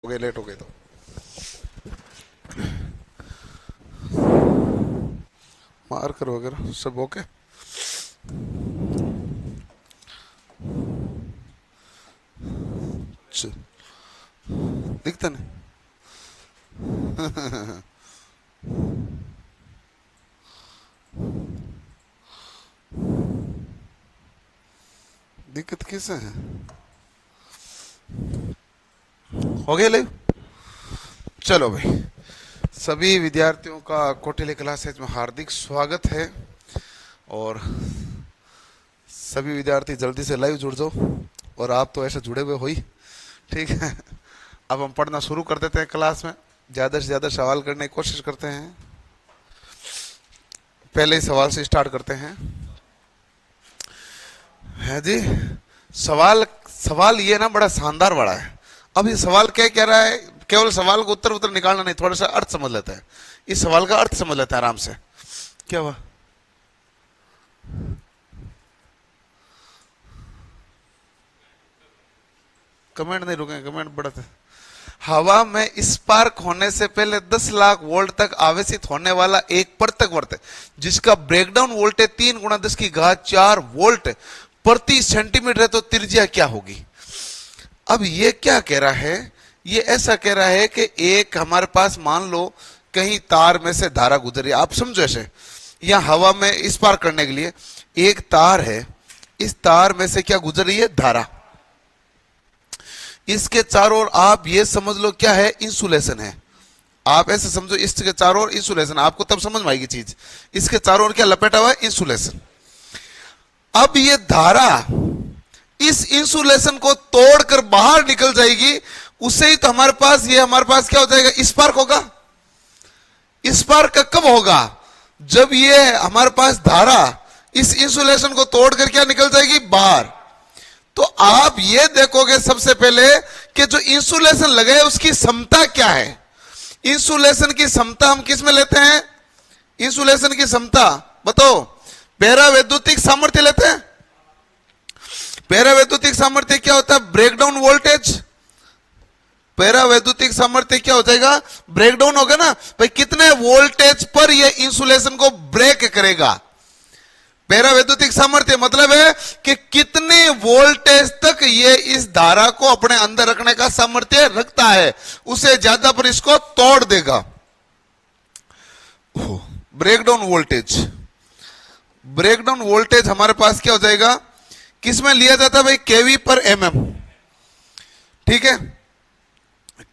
हो गए, लेट हो गए तो मार्कर वगैरह सब ओके। दिखता नहीं। दिक्कत किसे है? हो गया लाइव? चलो भाई, सभी विद्यार्थियों का कौटिल्य क्लासेज में हार्दिक स्वागत है। और सभी विद्यार्थी जल्दी से लाइव जुड़ जाओ। और आप तो ऐसे जुड़े हुए हो ही, ठीक है। अब हम पढ़ना शुरू कर देते हैं। क्लास में ज़्यादा से ज़्यादा सवाल करने की कोशिश करते हैं। पहले ही सवाल से स्टार्ट करते हैं। है जी, सवाल ये ना बड़ा शानदार बड़ा है। अब ये सवाल क्या कह रहा है? केवल सवाल को उत्तर निकालना नहीं, थोड़ा सा अर्थ समझ लेते हैं। इस सवाल का अर्थ समझ लेते हैं आराम से। क्या हुआ? कमेंट नहीं रुके, कमेंट बढ़ते। हवा में स्पार्क होने से पहले 10 लाख वोल्ट तक आवेशित होने वाला एक पृथक जिसका ब्रेकडाउन वोल्टेज 3 × 10⁴ वोल्ट प्रति सेंटीमीटर है, तो त्रिज्या क्या होगी? अब ये क्या कह रहा है? ये ऐसा कह रहा है कि एक हमारे पास मान लो कहीं तार में से धारा गुजरी। आप समझो ऐसे, या हवा में स्पार्क करने के लिए एक तार है, इस तार में से क्या गुजर रही है? धारा। इसके चारों ओर आप ये समझ लो क्या है? इंसुलेशन है। आप ऐसे समझो, इसके चारों ओर इंसुलेशन। आपको तब समझ में आएगी चीज। इसके चारों ओर क्या लपेटा हुआ है? इंसुलेशन। अब ये धारा इस इंसुलेशन को तोड़कर बाहर निकल जाएगी, उससे ही तो हमारे पास क्या हो जाएगा? स्पार्क होगा। स्पार्क कब होगा? जब ये हमारे पास धारा इस इंसुलेशन को तोड़कर क्या निकल जाएगी? बाहर। तो आप ये देखोगे सबसे पहले कि जो इंसुलेशन लगा है उसकी क्षमता क्या है। इंसुलेशन की क्षमता हम किस में लेते हैं? इंसुलेशन की क्षमता बताओ। पैरावैद्युतिक सामर्थ्य लेते हैं। पैरावैद्युतिक सामर्थ्य क्या होता है? Breakdown voltage. पैरावैद्युतिक सामर्थ्य क्या हो जाएगा? ब्रेकडाउन होगा ना भाई। कितने वोल्टेज पर यह इंसुलेशन को ब्रेक करेगा? पैरावैद्युतिक सामर्थ्य मतलब है कि कितने वोल्टेज तक ये इस धारा को अपने अंदर रखने का सामर्थ्य रखता है। उसे ज्यादा पर इसको तोड़ देगा। Breakdown voltage. ब्रेकडाउन वोल्टेज हमारे पास क्या हो जाएगा? किसमें लिया जाता है भाई? केवी पर एमएम। ठीक है,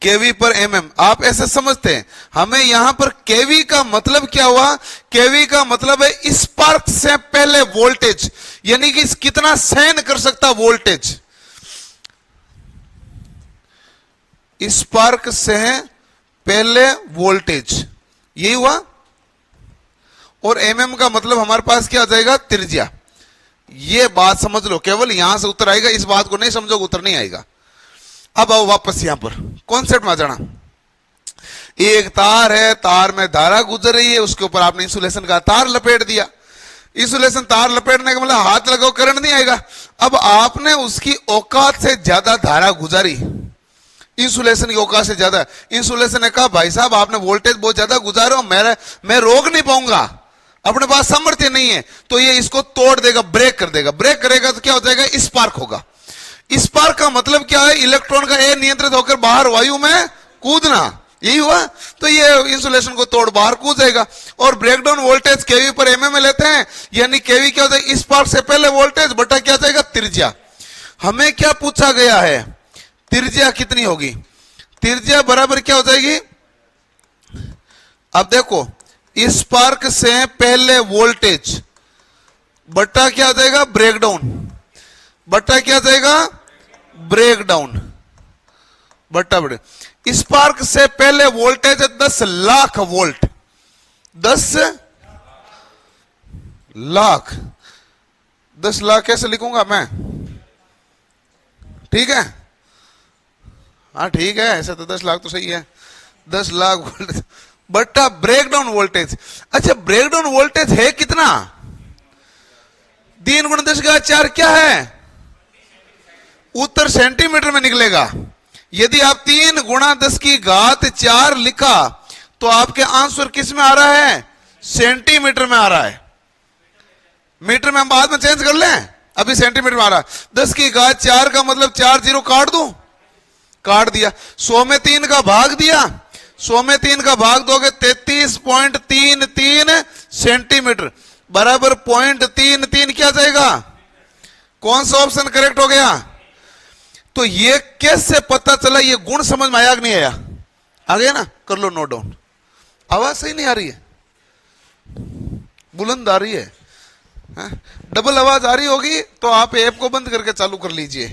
केवी पर एमएम। आप ऐसे समझते हैं। हमें यहां पर केवी का मतलब क्या हुआ? केवी का मतलब है स्पार्क से पहले वोल्टेज, यानी कि कितना सहन कर सकता वोल्टेज। स्पार्क से पहले वोल्टेज, यही हुआ। और एमएम का मतलब हमारे पास क्या आ जाएगा? त्रिज्या। ये बात समझ लो, केवल यहां से उत्तर आएगा। इस बात को नहीं समझोगे उत्तर नहीं आएगा। अब आओ वापस यहां पर कॉन्सेप्ट में आ जाना। एक तार है, तार में धारा गुजर रही है, उसके ऊपर आपने इंसुलेशन का तार लपेट दिया। इंसुलेशन तार लपेटने का मतलब हाथ लगाओ करंट नहीं आएगा। अब आपने उसकी औकात से ज्यादा धारा गुजारी, इंसुलेशन की औकात से ज्यादा। इंसुलेशन ने कहा भाई साहब आपने वोल्टेज बहुत ज्यादा गुजारे हो, मैं रोक नहीं पाऊंगा, अपने पास सामर्थ्य नहीं है, तो ये इसको तोड़ देगा, ब्रेक कर देगा। ब्रेक करेगा तो क्या हो जाएगा? स्पार्क होगा। स्पार्क का मतलब क्या है? इलेक्ट्रॉन का नियंत्रित होकर बाहर वायु में कूदना, यही हुआ। तो ये इंसुलेशन को तोड़ बाहर कूद जाएगा। और ब्रेकडाउन वोल्टेज केवी पर एमएम में लेते हैं, यानी केवी क्या होता है? स्पार्क से पहले वोल्टेज बटा क्या जाएगा? त्रिज्या। हमें क्या पूछा गया है? त्रिज्या कितनी होगी? त्रिज्या बराबर क्या हो जाएगी? अब देखो, स्पार्क से पहले वोल्टेज बटा क्या हो जाएगा? ब्रेकडाउन बटा क्या जाएगा? ब्रेकडाउन बटा बड़े। स्पार्क से पहले वोल्टेज है 10 लाख वोल्ट। 10 लाख। 10 लाख कैसे लिखूंगा मैं? ठीक है, हाँ ठीक है, ऐसे तो 10 लाख तो सही है। 10 लाख वोल्ट बटा ब्रेकडाउन वोल्टेज। अच्छा, ब्रेकडाउन वोल्टेज है कितना? 3 × 10⁴ क्या है? उत्तर सेंटीमीटर में निकलेगा। यदि आप 3 गुणा 10 की घात 4 लिखा तो आपके आंसर किस में आ रहा है? सेंटीमीटर में आ रहा है। मीटर में हम बाद में चेंज कर लें, अभी सेंटीमीटर में आ रहा है। 10 की घात 4 का मतलब 4 जीरो काट दूं, काट दिया। 100 में 3 का भाग दिया, 100 में 3 का भाग दोगे 33.33 सेंटीमीटर बराबर 0.33 क्या जाएगा? कौन सा ऑप्शन करेक्ट हो गया? तो ये कैसे पता चला? ये गुण समझ में आया कि नहीं आया? आ गया ना? कर लो नोट डाउन। आवाज सही नहीं आ रही है, बुलंद आ रही है, डबल आवाज आ रही होगी तो आप ऐप को बंद करके चालू कर लीजिए।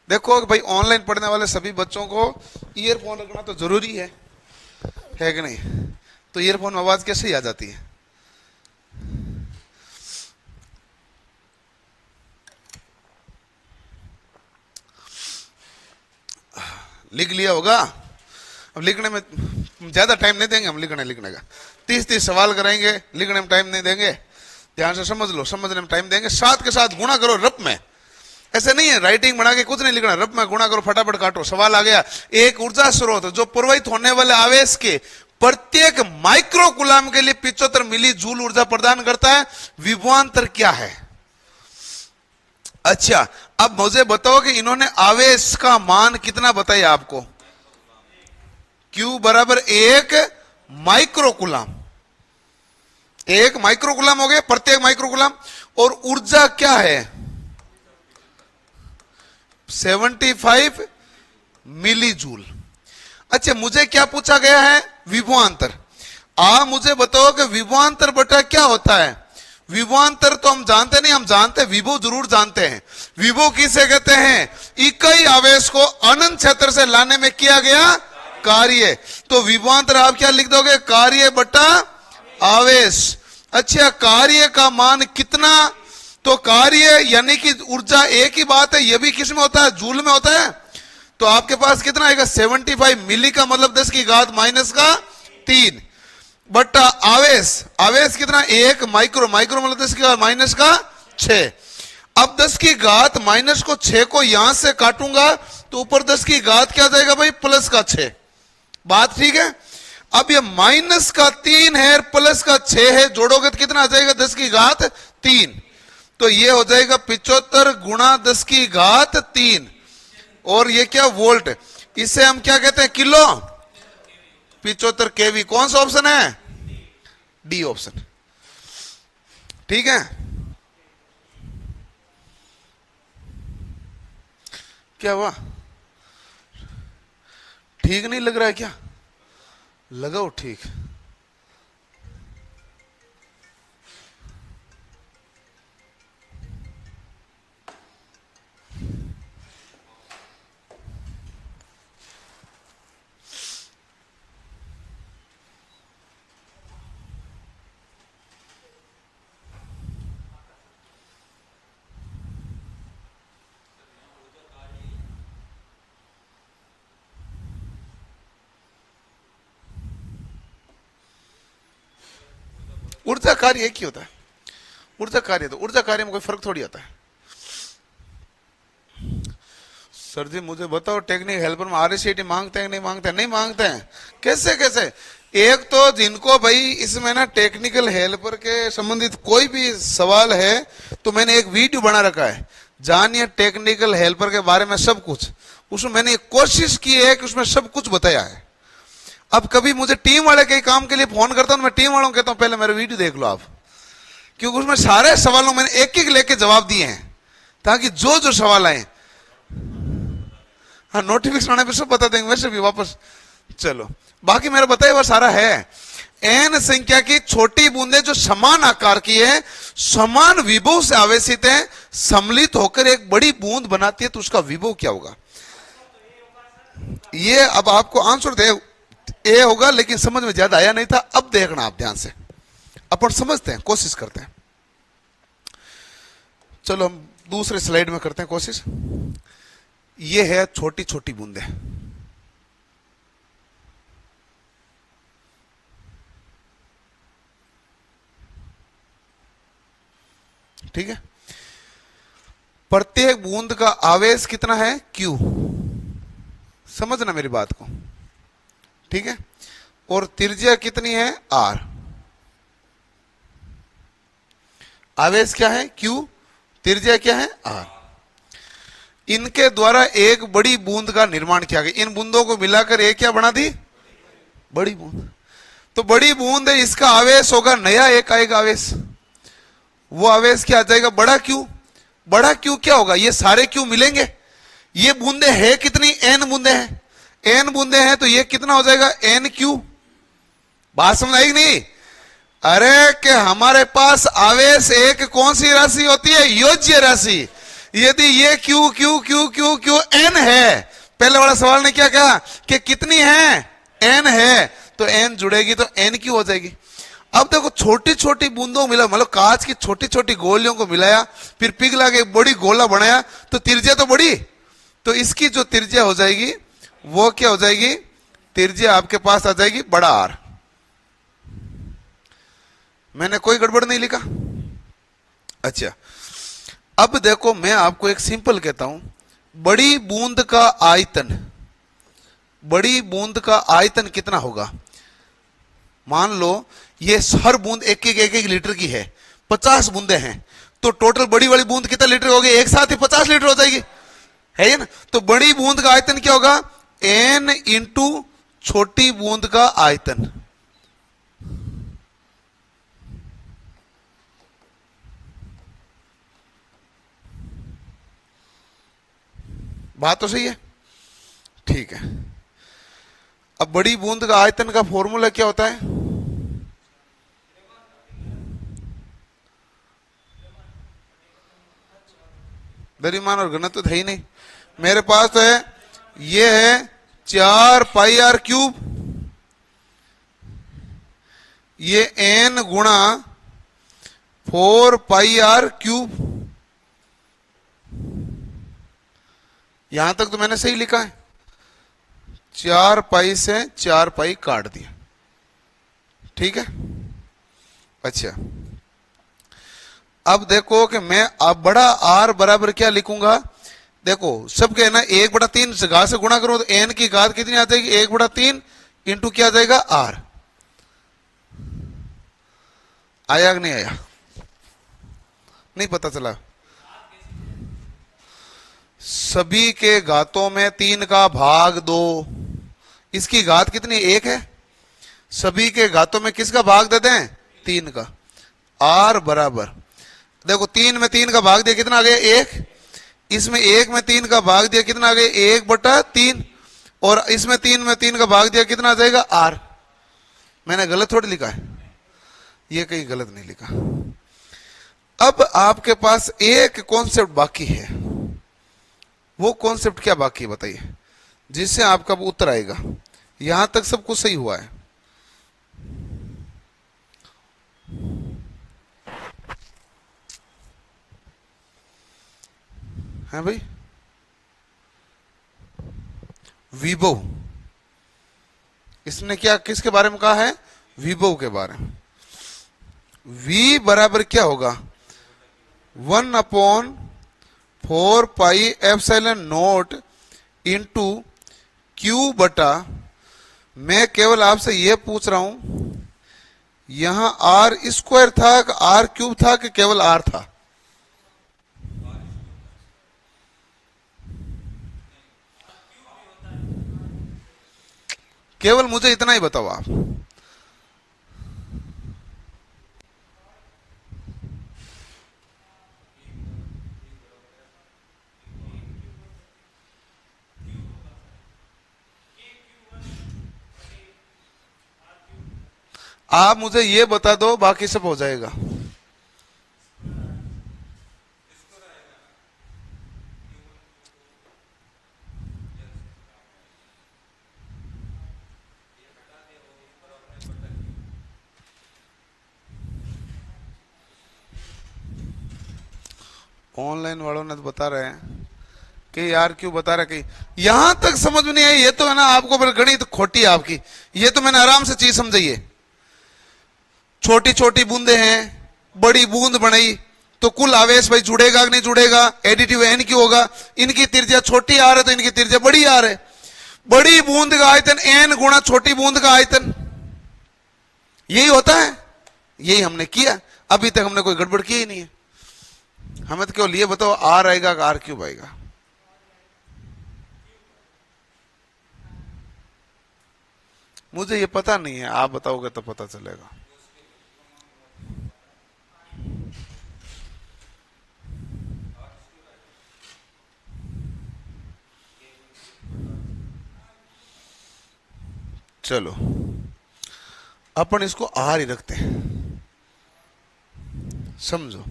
देखो भाई, ऑनलाइन पढ़ने वाले सभी बच्चों को ईयरफोन रखना तो जरूरी है कि नहीं? तो ईयरफोन में आवाज कैसे ही आ जाती है? लिख लिया होगा। अब लिखने में ज्यादा टाइम नहीं देंगे हम, लिखने का 30 सवाल कराएंगे, लिखने में टाइम नहीं देंगे। ध्यान से समझ लो, समझने में टाइम देंगे। साथ के साथ गुणा करो रप में, ऐसे नहीं है राइटिंग बना के कुछ नहीं लिखना, रप में गुणा करो, फटाफट काटो। सवाल आ गया, एक ऊर्जा स्रोत जो प्रवाहित होने वाले आवेश के प्रत्येक माइक्रो कूलम के लिए 75 मिली जूल ऊर्जा प्रदान करता है, विभवांतर क्या है? अच्छा, अब मुझे बताओ कि इन्होंने आवेश का मान कितना बताया आपको? Q बराबर 1 माइक्रोकुलम, 1 माइक्रोकुलम हो गया प्रत्येक माइक्रोकुलम। और ऊर्जा क्या है? 75 मिली जूल। अच्छा, मुझे क्या पूछा गया है? विभवांतर। मुझे बताओ कि विभवांतर बटा क्या होता है? विभवांतर तो हम जानते नहीं, हम जानते विभव जरूर जानते हैं। विभव किसे कहते हैं? इकाई आवेश को अनंत क्षेत्र से लाने में किया गया कार्य। तो विभवांतर आप क्या लिख दोगे? कार्य बटा आवेश। अच्छा, कार्य का मान कितना? तो कार्य यानी कि ऊर्जा एक ही बात है, यह भी किस में होता है? जूल में होता है। तो आपके पास कितना आएगा? 75 मिली का मतलब 10 की घात माइनस का 3 बटा आवेश। आवेश कितना? 1 माइक्रो, माइक्रो मतलब 10 की घात माइनस का 6। अब 10 की घात माइनस को 6 को यहां से काटूंगा तो ऊपर 10 की घात क्या जाएगा भाई? प्लस का 6। बात ठीक है? अब ये माइनस का 3 है, प्लस का 6 है, जोड़ोगे तो कितना आ जाएगा? 10 की घात 3। तो ये हो जाएगा 75 गुणा 10 की घात 3। और ये क्या? वोल्ट। इसे हम क्या कहते हैं? किलो। 75 केवी। कौन सा ऑप्शन है? D option. ठीक है? क्या हुआ? ठीक नहीं लग रहा है क्या? लगाओ ठीक। ऊर्जा कार्य एक ही होता है। ऊर्जा कार्य, तो ऊर्जा कार्य में कोई फर्क थोड़ी आता है। सर जी मुझे बताओ, टेक्निक हेल्पर में आरएससीटी मांगते हैं नहीं मांगते हैं? नहीं मांगते हैं। कैसे कैसे? एक तो जिनको भाई इसमें ना टेक्निकल हेल्पर के संबंधित कोई भी सवाल है तो मैंने एक वीडियो बना रखा है, जानिए टेक्निकल हेल्पर के बारे में सब कुछ। उसमें मैंने कोशिश की है कि उसमें सब कुछ बताया है। अब कभी मुझे टीम वाले के काम के लिए फोन करता हूं, मैं टीम वालों को कहता हूं पहले मेरा वीडियो देख लो आप, क्योंकि उसमें सारे सवालों मैंने एक एक लेके जवाब दिए हैं, ताकि जो जो सवाल आए, हाँ नोटिफिकेशन आने पर सब बता देंगे वैसे भी वापस। चलो बाकी मेरा बताया हुआ सारा है। एन संख्या की छोटी बूंदें जो समान आकार की है, समान विभव से आवेशित है, सम्मिलित होकर एक बड़ी बूंद बनाती है, तो उसका विभव क्या होगा? ये अब आपको आंसर दे ए होगा, लेकिन समझ में ज्यादा आया नहीं था। अब देखना आप ध्यान से, अपन समझते हैं, कोशिश करते हैं। चलो हम दूसरे स्लाइड में करते हैं कोशिश। ये है छोटी छोटी बूंदें। ठीक है? प्रत्येक बूंद का आवेश कितना है? Q। समझना मेरी बात को, ठीक है। और त्रिज्या कितनी है, आर। आवेश क्या है, क्यू, त्रिज्या क्या है, आर। इनके द्वारा एक बड़ी बूंद का निर्माण किया गया। इन बूंदों को मिलाकर एक क्या बना दी, बड़ी बूंद। तो बड़ी बूंद है, इसका आवेश होगा नया एक आएगा आवेश, वो आवेश क्या आ जाएगा, बड़ा क्यू। बड़ा क्यू क्या होगा, ये सारे क्यू मिलेंगे। ये बूंदे है कितनी, एन बूंदे हैं। एन बूंदे हैं तो ये कितना हो जाएगा, एन क्यू। बात समझ आई नहीं? अरे कि हमारे पास आवेश एक कौन सी राशि होती है, योज्य राशि। यदि ये Q Q Q Q Q N है, पहले वाला सवाल ने क्या कहा कि कितनी है, एन है, तो एन जुड़ेगी तो एन क्यू हो जाएगी। अब देखो छोटी छोटी बूंदों मिला, मतलब कांच की छोटी छोटी गोलियों को मिलाया, फिर पिघला के बड़ी गोला बनाया, तो त्रिज्या तो बड़ी। तो इसकी जो त्रिज्या हो जाएगी वो क्या हो जाएगी, त्रिज्या आपके पास आ जाएगी बड़ा आर। मैंने कोई गड़बड़ नहीं लिखा। अच्छा, अब देखो मैं आपको एक सिंपल कहता हूं, बड़ी बूंद का आयतन, बड़ी बूंद का आयतन कितना होगा। मान लो ये हर बूंद एक एक लीटर की है, 50 बूंदे हैं, तो टोटल बड़ी वाली बूंद कितना लीटर होगी, एक साथ ही 50 लीटर हो जाएगी, है ये ना। तो बड़ी बूंद का आयतन क्या होगा, एन इंटू छोटी बूंद का आयतन। बात तो सही है, ठीक है। अब बड़ी बूंद का आयतन का फॉर्मूला क्या होता है, द्रव्यमान और घनत्व तो है ही नहीं मेरे पास, तो है ये है 4 पाई आर क्यूब, ये एन गुणा 4 पाई आर क्यूब। यहां तक तो मैंने सही लिखा है, 4 पाई से 4 पाई काट दिया, ठीक है। अच्छा, अब देखो कि मैं अब बड़ा आर बराबर क्या लिखूंगा, देखो सब कहना 1/3 से घात से गुणा करो तो एन की घात कितनी आ जाएगी, 1/3 इंटू क्या आ जाएगा, आर। आया कि नहीं आया, नहीं पता चला। सभी के घातों में 3 का भाग 2, इसकी घात कितनी, 1 है। सभी के घातों में किसका भाग दे दें, 3 का। आर बराबर, देखो 3 में 3 का भाग दिया कितना आ गया, 1। इसमें 1 में 3 का भाग दिया कितना आ गया, 1/3। और इसमें 3 में 3 का भाग दिया कितना आ जाएगा, आर। मैंने गलत थोड़ी लिखा है, ये कहीं गलत नहीं लिखा। अब आपके पास एक कॉन्सेप्ट बाकी है, वो कॉन्सेप्ट क्या बाकी है बताइए, जिससे आपका उत्तर आएगा। यहां तक सब कुछ सही हुआ है भाई। विभव, इसने क्या किसके बारे में कहा है, विभव के बारे में। V बराबर क्या होगा, 1/4 pi epsilon not into Q बटा, मैं केवल आपसे यह पूछ रहा हूं यहां आर स्क्वायर था, आर क्यूब था कि केवल आर था। केवल मुझे इतना ही बताओ आप। आप मुझे ये बता दो, बाकी सब हो जाएगा। ऑनलाइन वालों ने तो बता रहे हैं कि यार क्यों बता रहे, कि यहां तक समझ में नहीं आई। ये तो है ना आपको गणित खोटी है आपकी, ये तो मैंने आराम से चीज समझी है। छोटी छोटी बूंदे हैं, बड़ी बूंद बनाई, तो कुल आवेश भाई जुड़ेगा कि नहीं जुड़ेगा, एडिटिव एन क्यों होगा। इनकी त्रिज्या छोटी आर है तो इनकी त्रिज्या बड़ी आर है। बड़ी बूंद का आयतन n गुणा छोटी बूंद का आयतन, यही होता है। यही हमने किया, अभी तक हमने कोई गड़बड़ की ही नहीं है। हमें तो केवल ये बताओ r आएगा कि r क्यूब आएगा। मुझे ये पता नहीं है, आप बताओगे तो पता चलेगा। चलो अपन इसको आर ही रखते हैं, समझो,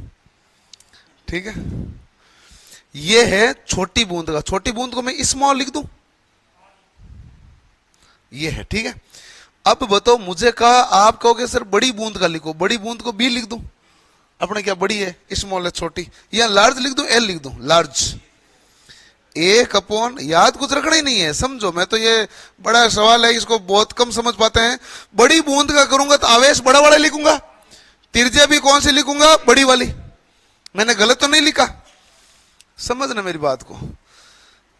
ठीक है। ये है छोटी बूंद का, छोटी बूंद को मैं स्मॉल लिख दूं, ये है, ठीक है। अब बताओ मुझे कहा, आप कहोगे सर बड़ी बूंद का लिखो, बड़ी बूंद को बी लिख दूं, अपने क्या बड़ी है, स्मॉल है छोटी, या लार्ज लिख दूं, एल लिख दूं, लार्ज। एक अपॉन, याद कुछ रखना ही नहीं है, समझो। मैं तो ये बड़ा सवाल है, इसको बहुत कम समझ पाते हैं। बड़ी बूंद का करूंगा तो आवेश बड़ा वाला लिखूंगा, त्रिज्या भी कौन सी लिखूंगा, बड़ी वाली। मैंने गलत तो नहीं लिखा, समझना मेरी बात को।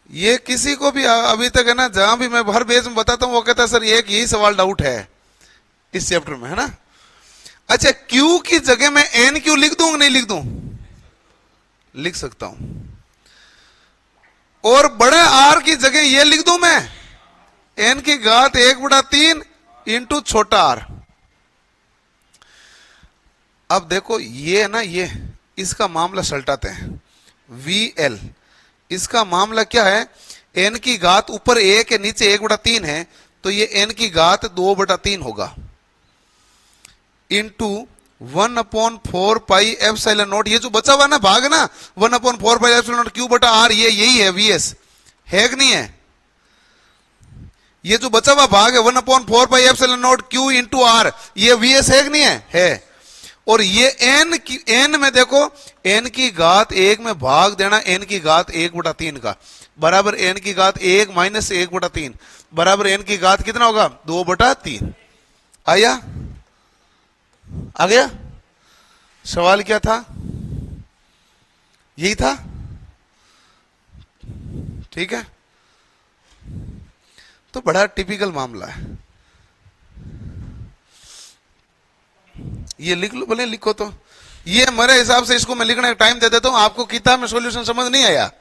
ये किसी को भी अभी तक है ना, जहां भी मैं हर बेस में बताता हूं वो कहता है सर एक यही सवाल डाउट है इस चैप्टर में, है ना। अच्छा, क्यू की जगह मैं एन क्यू लिख दूं, नहीं लिख दूं, लिख सकता हूं। और बड़े आर की जगह ये लिख दूं मैं, एन की घात 1/3 इंटू छोटा आर। अब देखो ये ना, ये इसका मामला सलटाते हैं, वी एल। इसका मामला क्या है, एन की घात ऊपर 1 है, नीचे 1/3 है, तो ये एन की घात 2/3 होगा, इंटू 1/4 पाई एप्सिलॉन नॉट। ये जो बचा हुआ ना भाग ना, 1/4 पाई एप्सिलॉन नॉट क्यू बटा आर, ये यही है वीएस, है कि नहीं है। ये जो बचा हुआ भाग है 1/4 pi epsilon naught Q into R, ये वीएस है कि नहीं है, है। और ये एन में देखो, एन की घात 1 में भाग देना एन की घात 1/3 का, बराबर एन की घात 1 माइनस 1/3 बराबर एन की घात कितना होगा, 2/3। आया, आ गया। सवाल क्या था, यही था, ठीक है। तो बड़ा टिपिकल मामला है, ये लिख लो, भले लिखो तो। ये मेरे हिसाब से इसको मैं लिखने का टाइम दे देता हूं। आपको किताब में सॉल्यूशन समझ नहीं आया,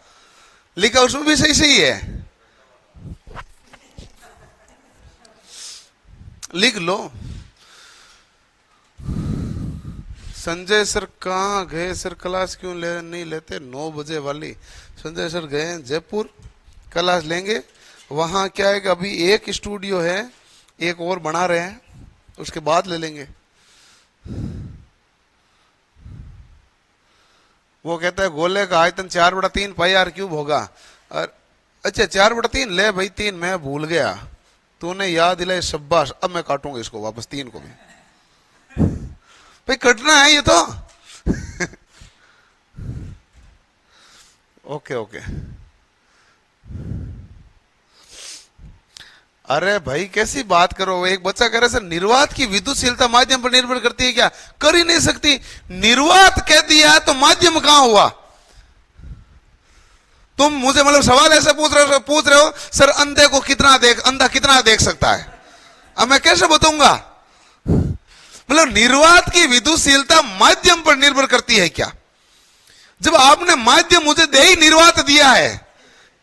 लिखा उसमें भी सही सही है, लिख लो। संजय सर कहाँ गए सर, क्लास क्यों नहीं लेते, 9 बजे वाली। संजय सर गए जयपुर, क्लास लेंगे। वहाँ क्या है कि अभी एक स्टूडियो है, एक और बना रहे हैं, उसके बाद ले लेंगे। वो कहता है गोले का आयतन 4/3 पाई आर क्यूब होगा। और अच्छा 4/3 ले भाई, 3 मैं भूल गया, तूने याद दिलाए, शाबाश। अब मैं काटूंगा इसको वापस, 3 को भी भाई कटना है ये तो ओके ओके। अरे भाई कैसी बात करो, एक बच्चा कह रहा है सर निर्वात की विद्युतशीलता माध्यम पर निर्भर करती है क्या, कर ही नहीं सकती। निर्वात कह दिया तो माध्यम कहां हुआ। तुम मुझे मतलब सवाल ऐसे पूछ रहे हो सर अंधे को कितना अंधा कितना देख सकता है, अब मैं कैसे बताऊंगा। मतलब निर्वात की विद्युतशीलता माध्यम पर निर्भर करती है क्या, जब आपने माध्यम मुझे दे ही निर्वात दिया है,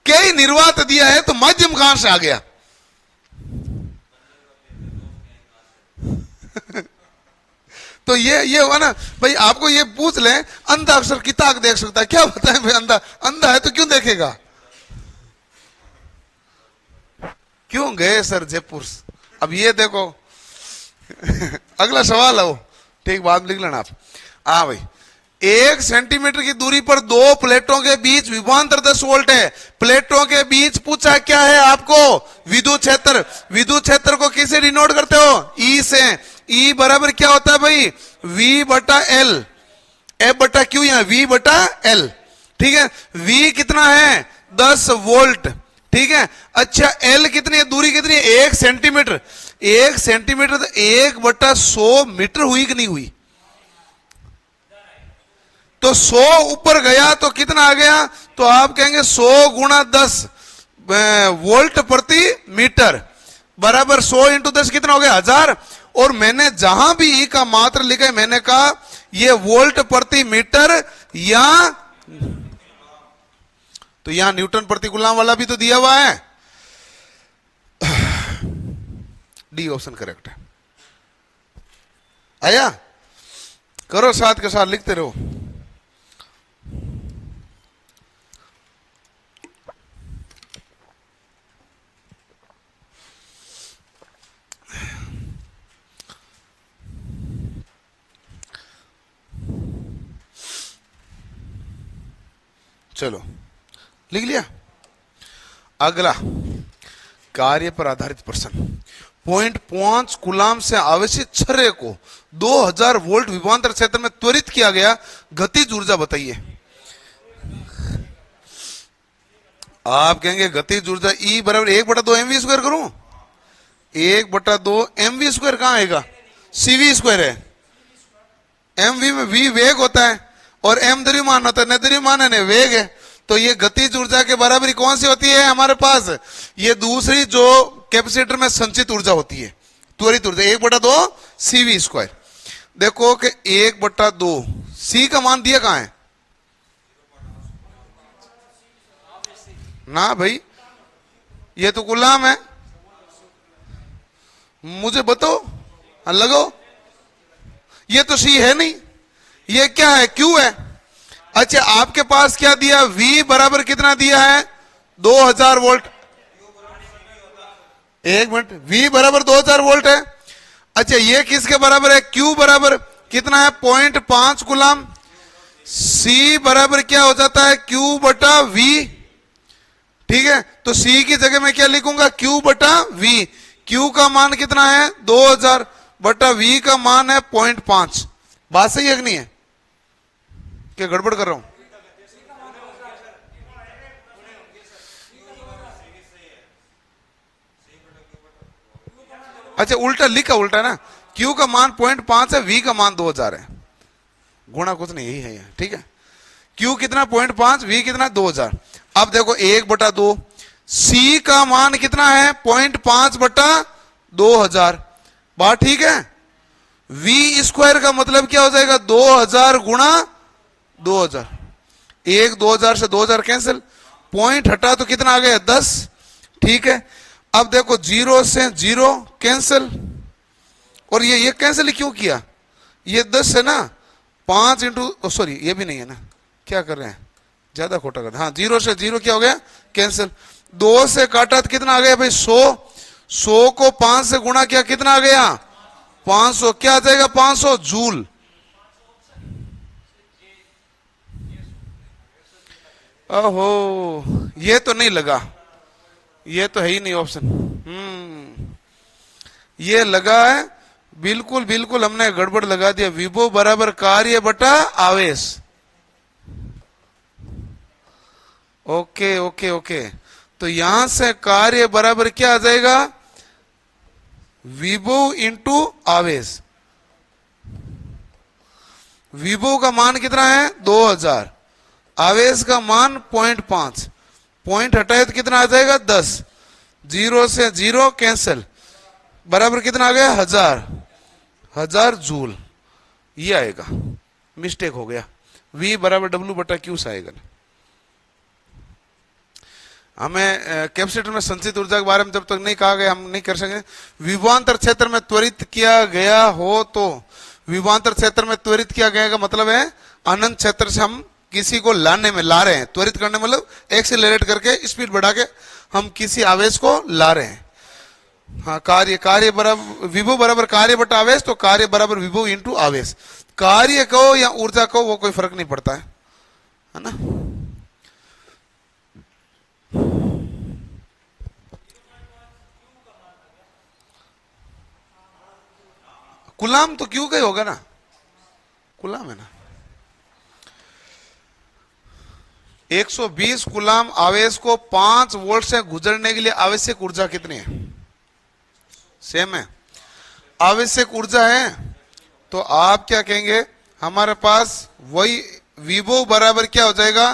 क्या ही निर्वात दिया है, तो माध्यम कहां से आ गया। तो ये हुआ ना भाई, आपको ये पूछ ले अंधा अक्सर किताब देख सकता है, क्या बताएं भाई, अंधा है तो क्यों देखेगा। क्यों गए सर जयपुर। अब ये देखो अगला सवाल है वो, ठीक बाद में लिख लेना आप। हाँ भाई, 1 सेंटीमीटर की दूरी पर 2 प्लेटों के बीच विभवांतर 10 वोल्ट है। प्लेटों के बीच पूछा क्या है आपको, विद्युत क्षेत्र। विद्युत क्षेत्र को किसे डिनोट करते हो, ई से। ई बराबर क्या होता है भाई, V/L, F/Q, यहां V/L, ठीक है। V कितना है, 10 वोल्ट, ठीक है। अच्छा L कितनी है, दूरी कितनी है, 1 सेंटीमीटर। 1 सेंटीमीटर तो 1/100 मीटर हुई कि नहीं हुई, तो 100 ऊपर गया तो कितना आ गया, तो आप कहेंगे 100 × 10 वोल्ट प्रति मीटर बराबर 100 इंटू 10 कितना हो गया 1000। और मैंने जहां भी ई का मात्र लिखा है मैंने कहा ये वोल्ट प्रति मीटर या तो यहां न्यूटन प्रति कूलम वाला भी तो दिया हुआ है। डी ऑप्शन करेक्ट है। आया, करो साथ के साथ लिखते रहो। चलो लिख लिया। अगला कार्य पर आधारित प्रश्न। 0.5 कूलम से आवेशित छर्रे को 2000 वोल्ट विभवांतर क्षेत्र में त्वरित किया गया, गतिज ऊर्जा बताइए। आप कहेंगे गतिज ऊर्जा E बराबर 1/2 mv² करूं। 1/2 mv² कहां आएगा, cv² है। mv में v वेग होता है और m द्रव्यमान होता है, न द्रव्यमान है न वेग है। तो ये गतिज ऊर्जा के बराबरी कौन सी होती है हमारे पास, ये दूसरी जो कैपेसिटर में संचित ऊर्जा होती है, त्वरित ऊर्जा 1/2 cv²। देखो कि 1/2 c का मान दिया कहां है ना भाई, ये तो कूलम है। मुझे बताओ, लगाओ, ये तो c है नहीं, ये क्या है q है। अच्छा आपके पास क्या दिया, v बराबर कितना दिया है 2000 वोल्ट। एक मिनट, v बराबर 2000 वोल्ट है। अच्छा ये किसके बराबर है, q बराबर कितना है 0.5 कूलम। c बराबर क्या हो जाता है q/v। ठीक है, तो c की जगह मैं क्या लिखूंगा q/v। q का मान कितना है 2000/v का मान है 0.5। बात सही है कि नहीं है, क्या गड़बड़ कर रहा हूं। अच्छा उल्टा लिखा, उल्टा ना, q का मान 0.5 है, v का मान 2000 है। गुणा कुछ नहीं, यही है यहाँ। ठीक है, q कितना 0.5, v कितना 2000। अब देखो 1/2 c का मान कितना है 0.5/2000। बात ठीक है। v² का मतलब क्या हो जाएगा 2000 गुणा 2000। 2000 से 2000 कैंसिल, पॉइंट हटा तो कितना आ गया 10। ठीक है, अब देखो 0 से 0 कैंसिल, और ये कैंसिल क्यों किया, ये 10 है ना, 5 इंटू सॉरी ये भी नहीं है ना, क्या कर रहे हैं ज्यादा खोटा कर, हाँ 0 से 0 क्या हो गया कैंसिल। 2 से काटा तो कितना आ गया भाई 100। 100 को 5 से गुणा किया कितना आ गया 500। क्या आ जाएगा 500 जूल। ओहो ये तो नहीं लगा, ये तो है ही नहीं ऑप्शन। ये लगा है बिल्कुल बिल्कुल, हमने गड़बड़ लगा दिया। विभव बराबर कार्य बटा आवेश। ओके ओके ओके, तो यहां से कार्य बराबर क्या आ जाएगा विभव इंटू आवेश। विभव का मान कितना है 2000, आवेश का मान 0.5, पॉइंट हटाए तो कितना आ जाएगा 10। 0 से 0 कैंसिल, बराबर कितना आ गया 1000 जूल। ये आएगा, मिस्टेक हो गया, V बराबर W/Q से आएगा। हमें कैपेसिटर में संचित ऊर्जा के बारे में जब तक नहीं कहा गया हम नहीं कर सकेंगे। विभवांतर क्षेत्र में त्वरित किया गया हो तो, विभवांतर क्षेत्र में त्वरित किया गया का मतलब है अनंत क्षेत्र से हम किसी को लाने में ला रहे हैं। त्वरित करने मतलब एक्सीलरेट करके स्पीड बढ़ा के हम किसी आवेश को ला रहे हैं। हाँ, कार्य बराबर विभव बराबर कार्य बटा आवेश, तो कार्य बराबर विभव इंटू आवेश। कार्य कहो या ऊर्जा कहो वो कोई फर्क नहीं पड़ता है ना। कूलम तो क्यों का ही होगा ना, कूलम है ना। 120 कूलम आवेश को 5 वोल्ट से गुजरने के लिए आवश्यक ऊर्जा कितनी है, सेम है। आवश्यक ऊर्जा है तो आप क्या कहेंगे, हमारे पास वही विभव बराबर क्या हो जाएगा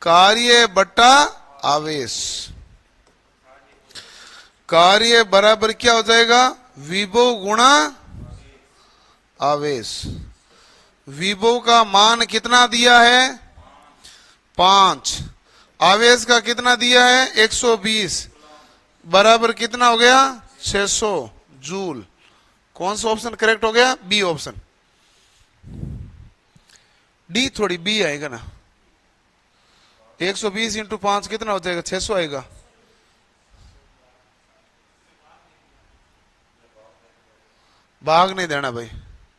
कार्य बटा आवेश। कार्य बराबर क्या हो जाएगा, विभव गुणा आवेश। विभव का मान कितना दिया है, 5। आवेश का कितना दिया है, 120, बराबर कितना हो गया, 600 जूल। कौन सा ऑप्शन करेक्ट हो गया, बी ऑप्शन। डी थोड़ी बी आएगा ना, 120 इंटू 5 कितना हो जाएगा, 600 आएगा। भाग नहीं देना भाई,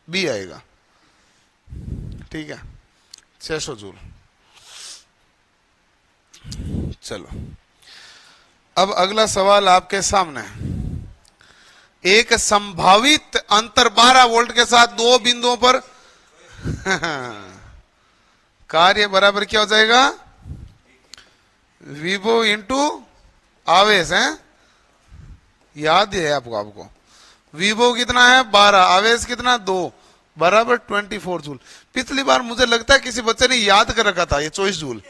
बी आएगा, ठीक है, 600 जूल। चलो अब अगला सवाल आपके सामने। एक संभावित अंतर 12 वोल्ट के साथ दो बिंदुओं पर कार्य बराबर क्या हो जाएगा, विभव इंटू आवेश है, याद है आपको विभव कितना है 12, आवेश कितना 2, बराबर 24 जूल। पिछली बार मुझे लगता है किसी बच्चे ने याद कर रखा था ये 24 जूल,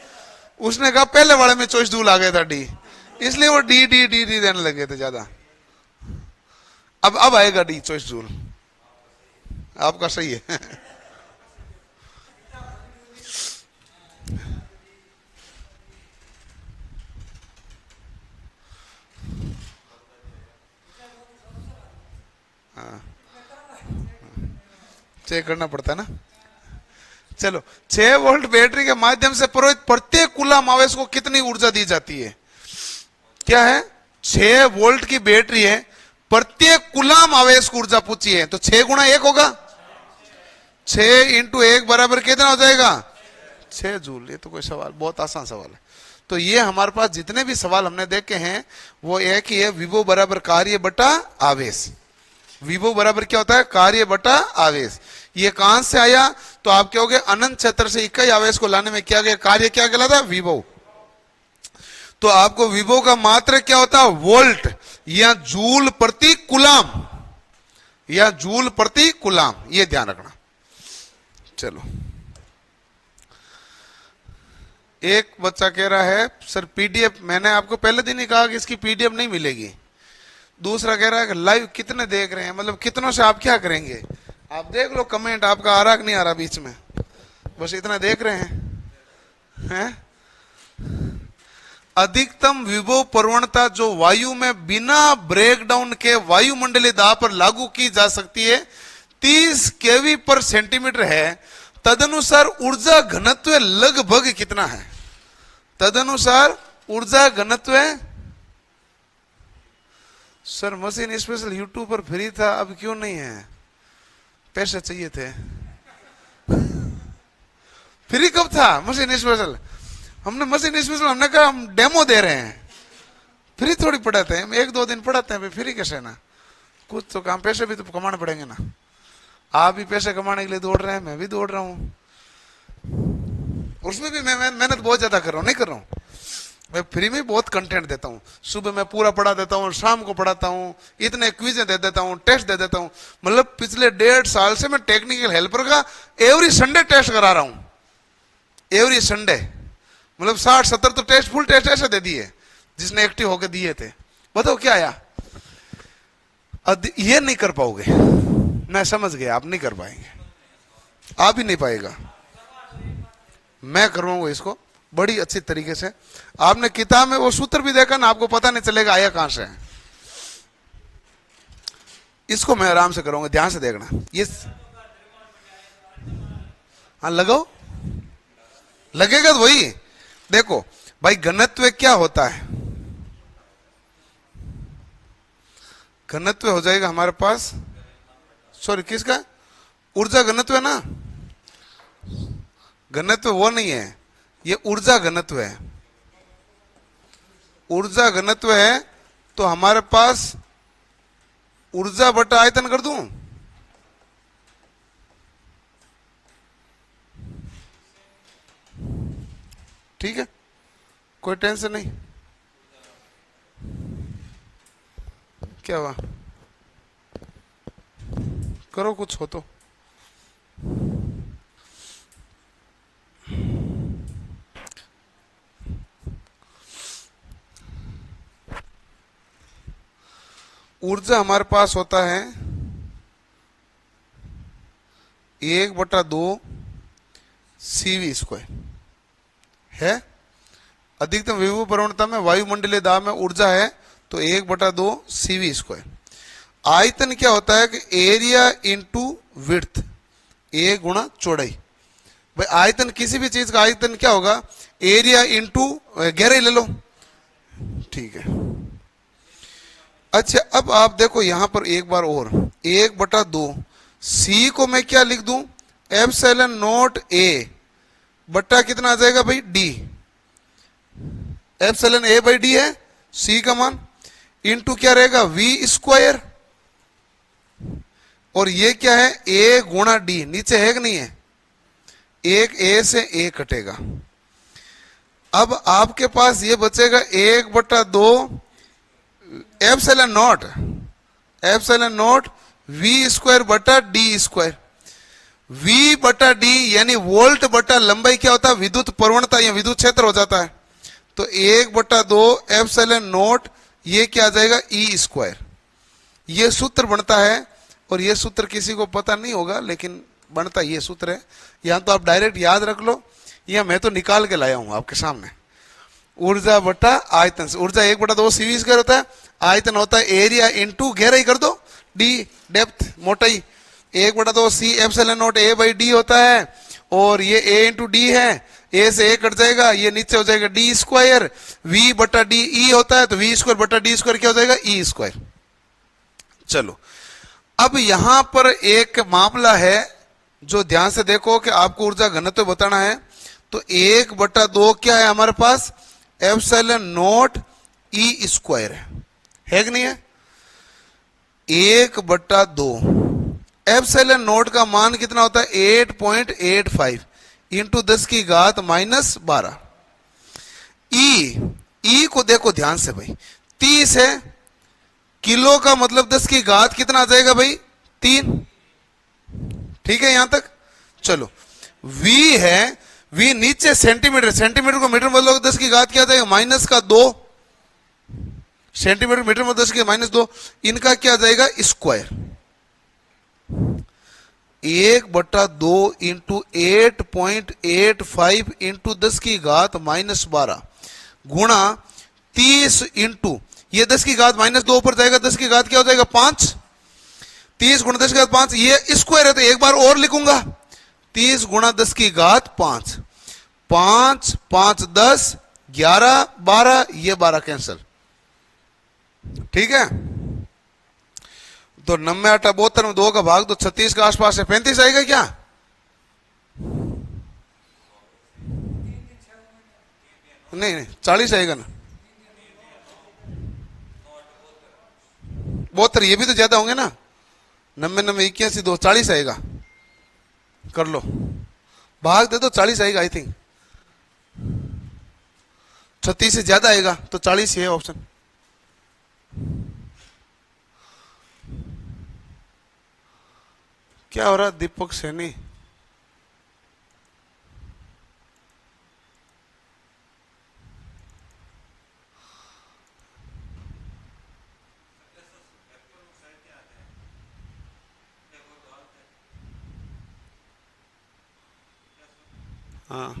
उसने कहा पहले वाले में 24 जूल आ गया था डी, इसलिए वो डी डी डी डी देने लगे थे ज्यादा। अब आएगा डी 24 जूल, आपका सही है। चेक करना पड़ता है ना। चलो 6 वोल्ट बैटरी के माध्यम से प्रवाहित प्रत्येक कूलम आवेश को कितनी ऊर्जा दी जाती है, क्या है, 6 वोल्ट की बैटरी है, प्रत्येक कूलम आवेश को ऊर्जा पूछी है, तो 6 गुणा 1 होगा, 6 इंटू 1 बराबर कितना हो जाएगा, 6 जूल। ये तो कोई सवाल, बहुत आसान सवाल है। तो ये हमारे पास जितने भी सवाल हमने देखे हैं वो एक ही है, विभव बराबर कार्य बटा आवेश। विभव बराबर क्या होता है, कार्य बटा आवेश। ये कहां से आया, तो आप कहोगे अनंत क्षेत्र से इकाई आवेश को लाने में क्या गया, कार्य क्या कहलाता है, विभव। तो आपको विभव का मात्रक क्या होता है, वोल्ट या जूल प्रति कूलम, या जूल प्रति कूलम, ये ध्यान रखना। चलो एक बच्चा कह रहा है सर पीडीएफ, मैंने आपको पहले दिन ही कहा कि इसकी पीडीएफ नहीं मिलेगी। दूसरा कह रहा है कि लाइव कितने देख रहे हैं, मतलब कितनों से आप क्या करेंगे, आप देख लो कमेंट, आपका आ रहा कि नहीं आ रहा बीच में, बस इतना देख रहे हैं? अधिकतम विभव प्रवणता जो वायु में बिना ब्रेकडाउन के वायुमंडलीय दाब पर लागू की जा सकती है 30 केवी पर सेंटीमीटर है, तदनुसार ऊर्जा घनत्व लगभग कितना है, तदनुसार ऊर्जा घनत्व। सर मशीन स्पेशल यूट्यूब पर फ्री था, अब क्यों नहीं है, पैसे चाहिए थे। फ्री कब था मशीन स्पेशल, हमने मशीन स्पेशल हमने कहा हम डेमो दे रहे हैं, फ्री थोड़ी पढ़ाते हैं, हम 1-2 दिन पढ़ाते हैं, फ्री कैसे ना, कुछ तो काम, पैसे भी तो कमाने पड़ेंगे ना। आप भी पैसे कमाने के लिए दौड़ रहे हैं, मैं भी दौड़ रहा हूं, उसमें भी मैं मेहनत बहुत ज्यादा कर रहा हूं, नहीं कर रहा हूं, मैं फ्री में बहुत कंटेंट देता हूं, सुबह मैं पूरा पढ़ा देता हूं, शाम को पढ़ाता हूं, इतने क्विज़ें दे देता हूं, टेस्ट दे देता हूं, मतलब पिछले 1.5 साल से मैं टेक्निकल हेल्पर का एवरी संडे टेस्ट करा रहा हूं, एवरी संडे, मतलब 60-70 तो टेस्ट, फुल टेस्ट ऐसे दे दिए जिसने एक्टिव होकर दिए थे। बताओ क्या आया, ये नहीं कर पाओगे, मैं समझ गया, आप नहीं कर पाएंगे, आप ही नहीं पाएगा, मैं करवाऊंगा इसको बड़ी अच्छी तरीके से। आपने किताब में वो सूत्र भी देखा ना, आपको पता नहीं चलेगा आया कहां से है, इसको मैं आराम से करूंगा, ध्यान से देखना। ये हाँ लगाओ, लगेगा तो वही देखो भाई, घनत्व क्या होता है, घनत्व हो जाएगा हमारे पास, सॉरी किसका, ऊर्जा घनत्व है ना, घनत्व वो नहीं है, ये ऊर्जा घनत्व है, ऊर्जा घनत्व है, तो हमारे पास ऊर्जा बटा आयतन कर दूं, ठीक है, कोई टेंशन नहीं। क्या हुआ, करो कुछ हो तो। ऊर्जा हमारे पास होता है 1/2 CV स्क्वायर है। अधिकतम विभव प्रवणता में वायुमंडलीय दाब में ऊर्जा है तो 1/2 CV स्क्वायर। आयतन क्या होता है कि एरिया इंटू विड्थ, ए गुणा चौड़ाई। भाई आयतन किसी भी चीज का आयतन क्या होगा, एरिया इंटू गहराई ले लो, ठीक है। अच्छा अब आप देखो यहां पर एक बार और 1/2 सी को मैं क्या लिख दूं, एप्सिलॉन नॉट ए बट्टा कितना आ जाएगा भाई D, epsilon A by D है सी का मान, इंटू क्या रहेगा वी स्क्वायर, और ये क्या है ए गुणा डी, नीचे है कि नहीं है, एक ए से ए कटेगा। अब आपके पास ये बचेगा 1/2 एप्सिलॉन नॉट वी स्क्वायर बटा डी स्क्वायर। वी बटा डी यानी वोल्ट बटा लंबाई क्या होता है, विद्युत प्रवणता या विद्युत क्षेत्र हो जाता है। तो 1/2 एप्सिलॉन नॉट ये क्या आ जाएगा ई स्क्वायर। ये सूत्र बनता है, और ये सूत्र किसी को पता नहीं होगा लेकिन बनता ये सूत्र है। यहां तो आप डायरेक्ट याद रख लो, या मैं तो निकाल के लाया हूं आपके सामने। ऊर्जा बटा आयतन से, ऊर्जा 1/2 CV स्क्वायर होता है, आयतन होता है एरिया इंटू गहराई कर दो डी, डेप्थ मोटाई, 1/2 C epsilon not a by D होता है, और ये ए इंटू डी है, ए से ए कट जाएगा, ये नीचे हो जाएगा डी स्क्वायर, वी बटा डी ई होता है तो वी स्क्वायर बटा डी स्क्वायर क्या हो जाएगा ई स्क्वायर। चलो अब यहां पर एक मामला है जो ध्यान से देखो कि आपको ऊर्जा घनत्व बताना है। तो 1/2 क्या है हमारे पास, एप्सिलॉन नॉट ई स्क्वायर है कि नहीं है। 1/2 एप्सिलॉन नॉट का मान कितना होता है 8.85 इंटू 10⁻⁻12। ई को देखो ध्यान से भाई, 30 है, किलो का मतलब 10 की घात कितना आ जाएगा भाई 3, ठीक है यहां तक। चलो वी है, वी नीचे सेंटीमीटर, सेंटीमीटर को मीटर बदलोगे 10 की घात क्या आ जाएगा -2, सेंटीमीटर मीटर में 10 की -2, इनका क्या आ जाएगा स्क्वायर। 1/2 इंटू 8.85 इंटू 10⁻12 गुणा 30 इंटू ये 10⁻2 ऊपर जाएगा, 10 की घात क्या हो जाएगा 5, 30 गुणा 10⁻5, ये स्क्वायर है तो एक बार और लिखूंगा 30 गुणा 10⁻5, 5 5 10 11 12, ये 12 कैंसिल, ठीक है। तो 90 8 72 में 2 का भाग दो, 36 के आसपास है, 35 आएगा क्या, नहीं 40 आएगा ना, 72, ये भी तो ज्यादा होंगे ना, 90 90 81 2 40 आएगा, कर लो भाग दे दो 40 आएगा आई थिंक, 36 से ज्यादा आएगा तो 40 ही है ऑप्शन। क्या हो रहा है दीपक सैनी, हाँ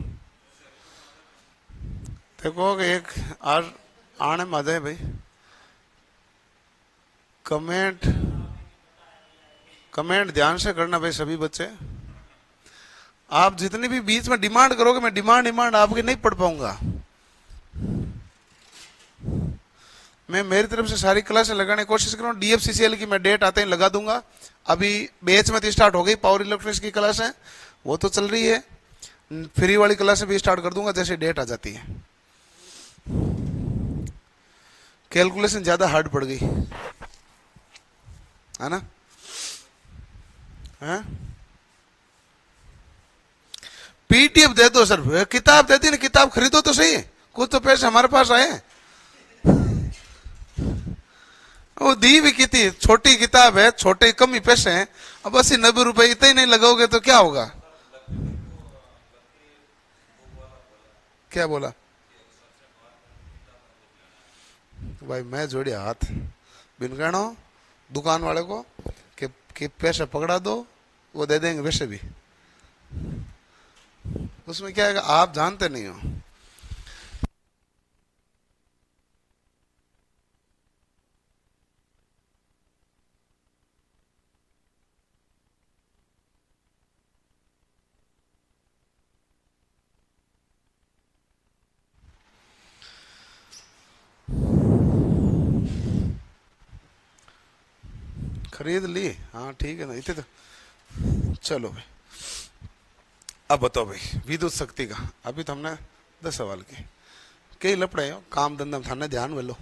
देखो कि एक आने में आ जाए भाई, कमेंट ध्यान से करना भाई सभी बच्चे। आप जितनी भी बीच में डिमांड करोगे मैं डिमांड आपकी नहीं पढ़ पाऊंगा। मैं मेरी तरफ से सारी क्लासें लगाने की कोशिश करूँ, DFCCL की मैं डेट आते ही लगा दूंगा। अभी बैच में तो स्टार्ट हो गई, पावर इलेक्ट्रॉनिक्स की क्लास है वो तो चल रही है, फ्री वाली क्लासें भी स्टार्ट कर दूंगा जैसे डेट आ जाती है। कैलकुलेशन ज्यादा हार्ड पड़ गई है ना, है? PDF दे दो सर, किताब दे दी ना, किताब खरीदो तो सही, कुछ तो पैसे हमारे पास आए। वो दी भी कितनी छोटी किताब है, छोटे कम ही पैसे हैं, अब 80-90 रुपए इतने ही नहीं लगाओगे तो क्या होगा। क्या बोला भाई, मैं जोड़िया हाथ बिन गणो दुकान वाले को कि पैसे पकड़ा दो, वो दे देंगे वैसे भी। उसमें क्या है, आप जानते नहीं हो। खरीद ली, हाँ ठीक है ना, इतने तो चलो भाई। अब बताओ भाई विद्युत शक्ति का, अभी तो हमने 10 सवाल के कई लपड़े हो, काम धंधा में थाने ध्यान में लो।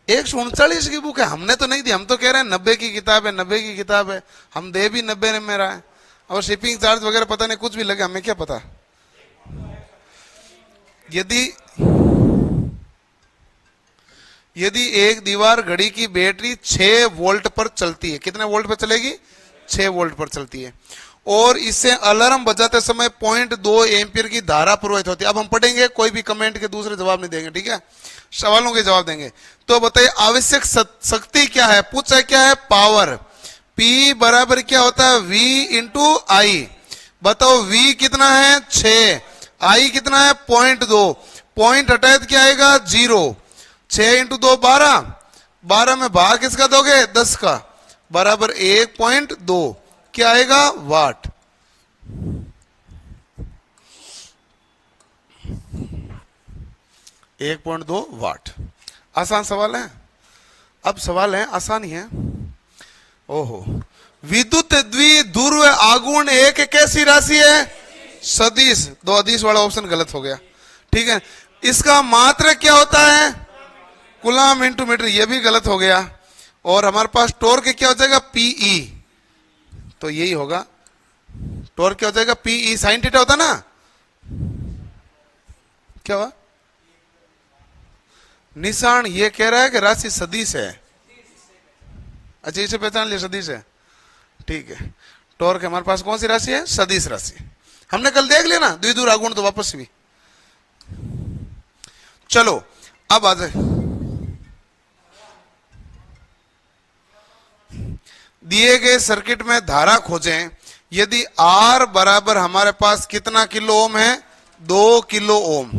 139 की बुक है, हमने तो नहीं दी, हम तो कह रहे हैं 90 की किताब है, 90 की किताब है, हम दे भी 90 में रहा है, और शिपिंग चार्ज वगैरह पता नहीं कुछ भी लगे, हमें क्या पता। यदि एक दीवार घड़ी की बैटरी 6 वोल्ट पर चलती है, कितने वोल्ट पर चलेगी, 6 वोल्ट पर चलती है, और इससे अलार्म बजाते समय 0.2 एम्पियर की धारा प्रवाहित होती है। अब हम पढ़ेंगे, कोई भी कमेंट के दूसरे जवाब नहीं देंगे, ठीक है, सवालों के जवाब देंगे। तो बताइए आवश्यक शक्ति क्या है, पूछा क्या है, पावर। P बराबर क्या होता है, V इंटू आई। बताओ V कितना है, 6, I कितना है, 0.2, पॉइंट हटाए तो क्या आएगा, 0। 6 इंटू 2 12, 12 में भाग किसका दोगे, 10 का, बराबर 1.2 क्या आएगा, वाट। एक 1.2 वाट। आसान सवाल है। अब सवाल है, आसान ही है। ओहो, विद्युत द्विध्रुव आघूर्ण एक कैसी राशि है, सदिश। 2 अदिश वाला ऑप्शन गलत हो गया, ठीक है। इसका मात्रक क्या होता है, कूलम इंटू मीटर, ये भी गलत हो गया। और हमारे पास टॉर्क क्या हो जाएगा, पीई, तो यही होगा, टॉर्क क्या हो जाएगा, पीई साइन थीटा होता ना, क्या हुआ, निशान ये कह रहा है कि राशि सदिश है। अच्छा, इसे पहचान लिया, सदिश है, ठीक है। टॉर्क हमारे पास कौन सी राशि है, सदिश राशि। हमने कल देख लिया ना द्विध्रुव आघूर्ण, तो वापस भी। चलो अब आ जाए, दिए गए सर्किट में धारा खोजें। यदि R बराबर हमारे पास कितना किलो ओम है, 2 किलो ओम।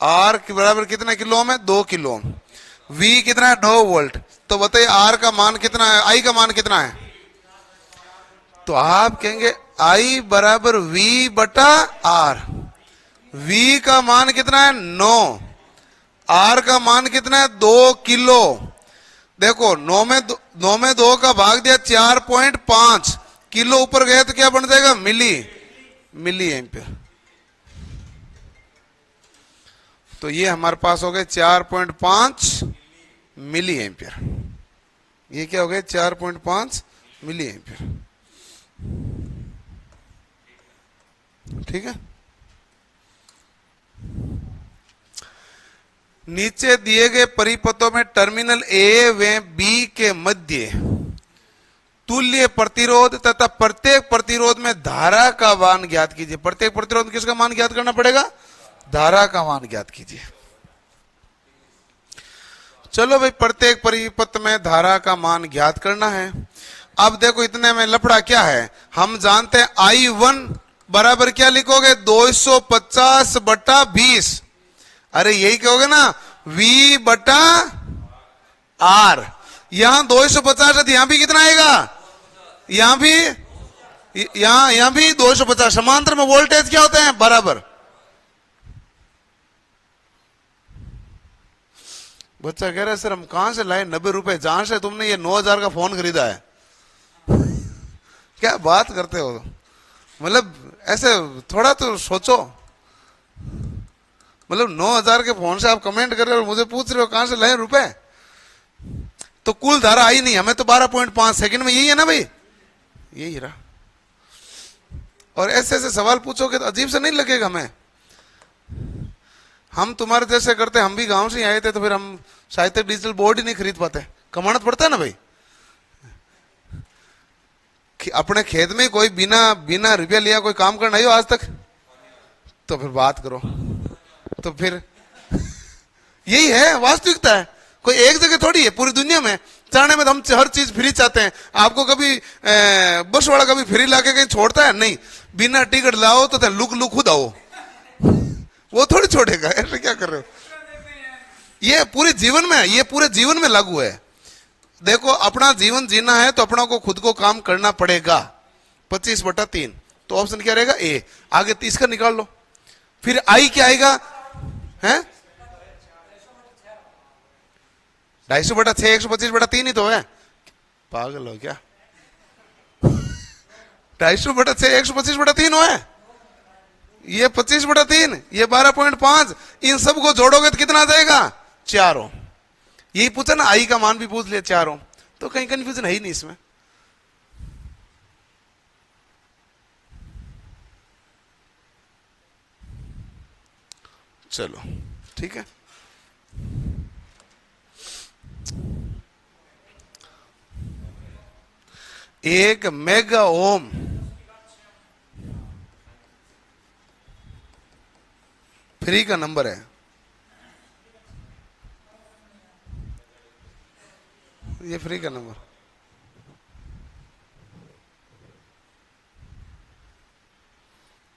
R के बराबर कितना किलो ओम है, 2 किलो ओम। V कितना है, 9 वोल्ट। तो बताइए R का मान कितना है, I का मान कितना है। तो आप कहेंगे I बराबर V बटा R। V का मान कितना है, 9। R का मान कितना है, 2 किलो। देखो 9 में 2 का भाग दिया, 4.5 किलो ऊपर गए तो क्या बन जाएगा, मिली एम्पियर। तो ये हमारे पास हो गए 4.5 मिली एम्पियर। ये क्या हो गए, 4.5 मिली एम्पियर, ठीक है। नीचे दिए गए परिपथों में टर्मिनल ए व बी के मध्य तुल्य प्रतिरोध तथा प्रत्येक प्रतिरोध में धारा का मान ज्ञात कीजिए। प्रत्येक प्रतिरोध किसका मान ज्ञात करना पड़ेगा, धारा का मान ज्ञात कीजिए। चलो भाई, प्रत्येक परिपथ में धारा का मान ज्ञात करना है। अब देखो इतने में लफड़ा क्या है, हम जानते हैं I1 बराबर क्या लिखोगे, 250 बटा 20। अरे यही कहोगे ना, V बटा R। यहां 250 है, यहां भी कितना आएगा, यहां भी 250। समांतर में वोल्टेज क्या होते हैं, बराबर। बच्चा कह रहा है सर हम कहां से लाए 90 रुपए, जहां से तुमने ये 9000 का फोन खरीदा है। क्या बात करते हो, मतलब ऐसे थोड़ा तो सोचो। मतलब 9000 के फोन से आप कमेंट कर रहे हो और मुझे पूछ रहे हो कहां से लाए रुपए। तो कुल धारा आई नहीं, हमें तो 12.5 सेकंड में, यही है ना भाई, यही रहा। और ऐसे ऐसे सवाल पूछोगे तो अजीब से नहीं लगेगा हमें। हम तुम्हारे जैसे करते, हम भी गांव से ही आए थे, तो फिर हम शायद डिजिटल बोर्ड ही नहीं खरीद पाते, कमाना पड़ता है ना भाई। अपने खेत में कोई बिना रुपया लिया कोई काम करना ही हो आज तक, तो फिर बात करो। तो फिर यही है वास्तविकता है। कोई एक जगह थोड़ी है, पूरी दुनिया में चाहने में तो हम हर चीज फ्री चाहते हैं। आपको कभी बस वाला कभी फ्री लाके कहीं छोड़ता है? नहीं, बिना टिकट लाओ तो लुक लुक खुद आओ, वो थोड़ी छोड़ेगा। ऐसे क्या कर रहे हो? ये पूरे जीवन में, ये पूरे जीवन में लागू है। देखो, अपना जीवन जीना है तो अपना को खुद को काम करना पड़ेगा। 25/3 तो ऑप्शन क्या रहेगा? ए। आगे 30 का निकाल लो, फिर आई क्या आएगा? है 250/6 125/3 ही तो है। पागल हो क्या? 250/6 125/3 हो है। ये 25/3, ये 12.5, इन सब को जोड़ोगे तो कितना आ जाएगा? 4 ओम। यही पूछा ना, आई का मान भी पूछ लिया 4 ओम, तो कहीं कंफ्यूजन है ही नहीं इसमें। चलो ठीक है। एक मेगा ओम फ्री का नंबर है। ये फ्री का नंबर।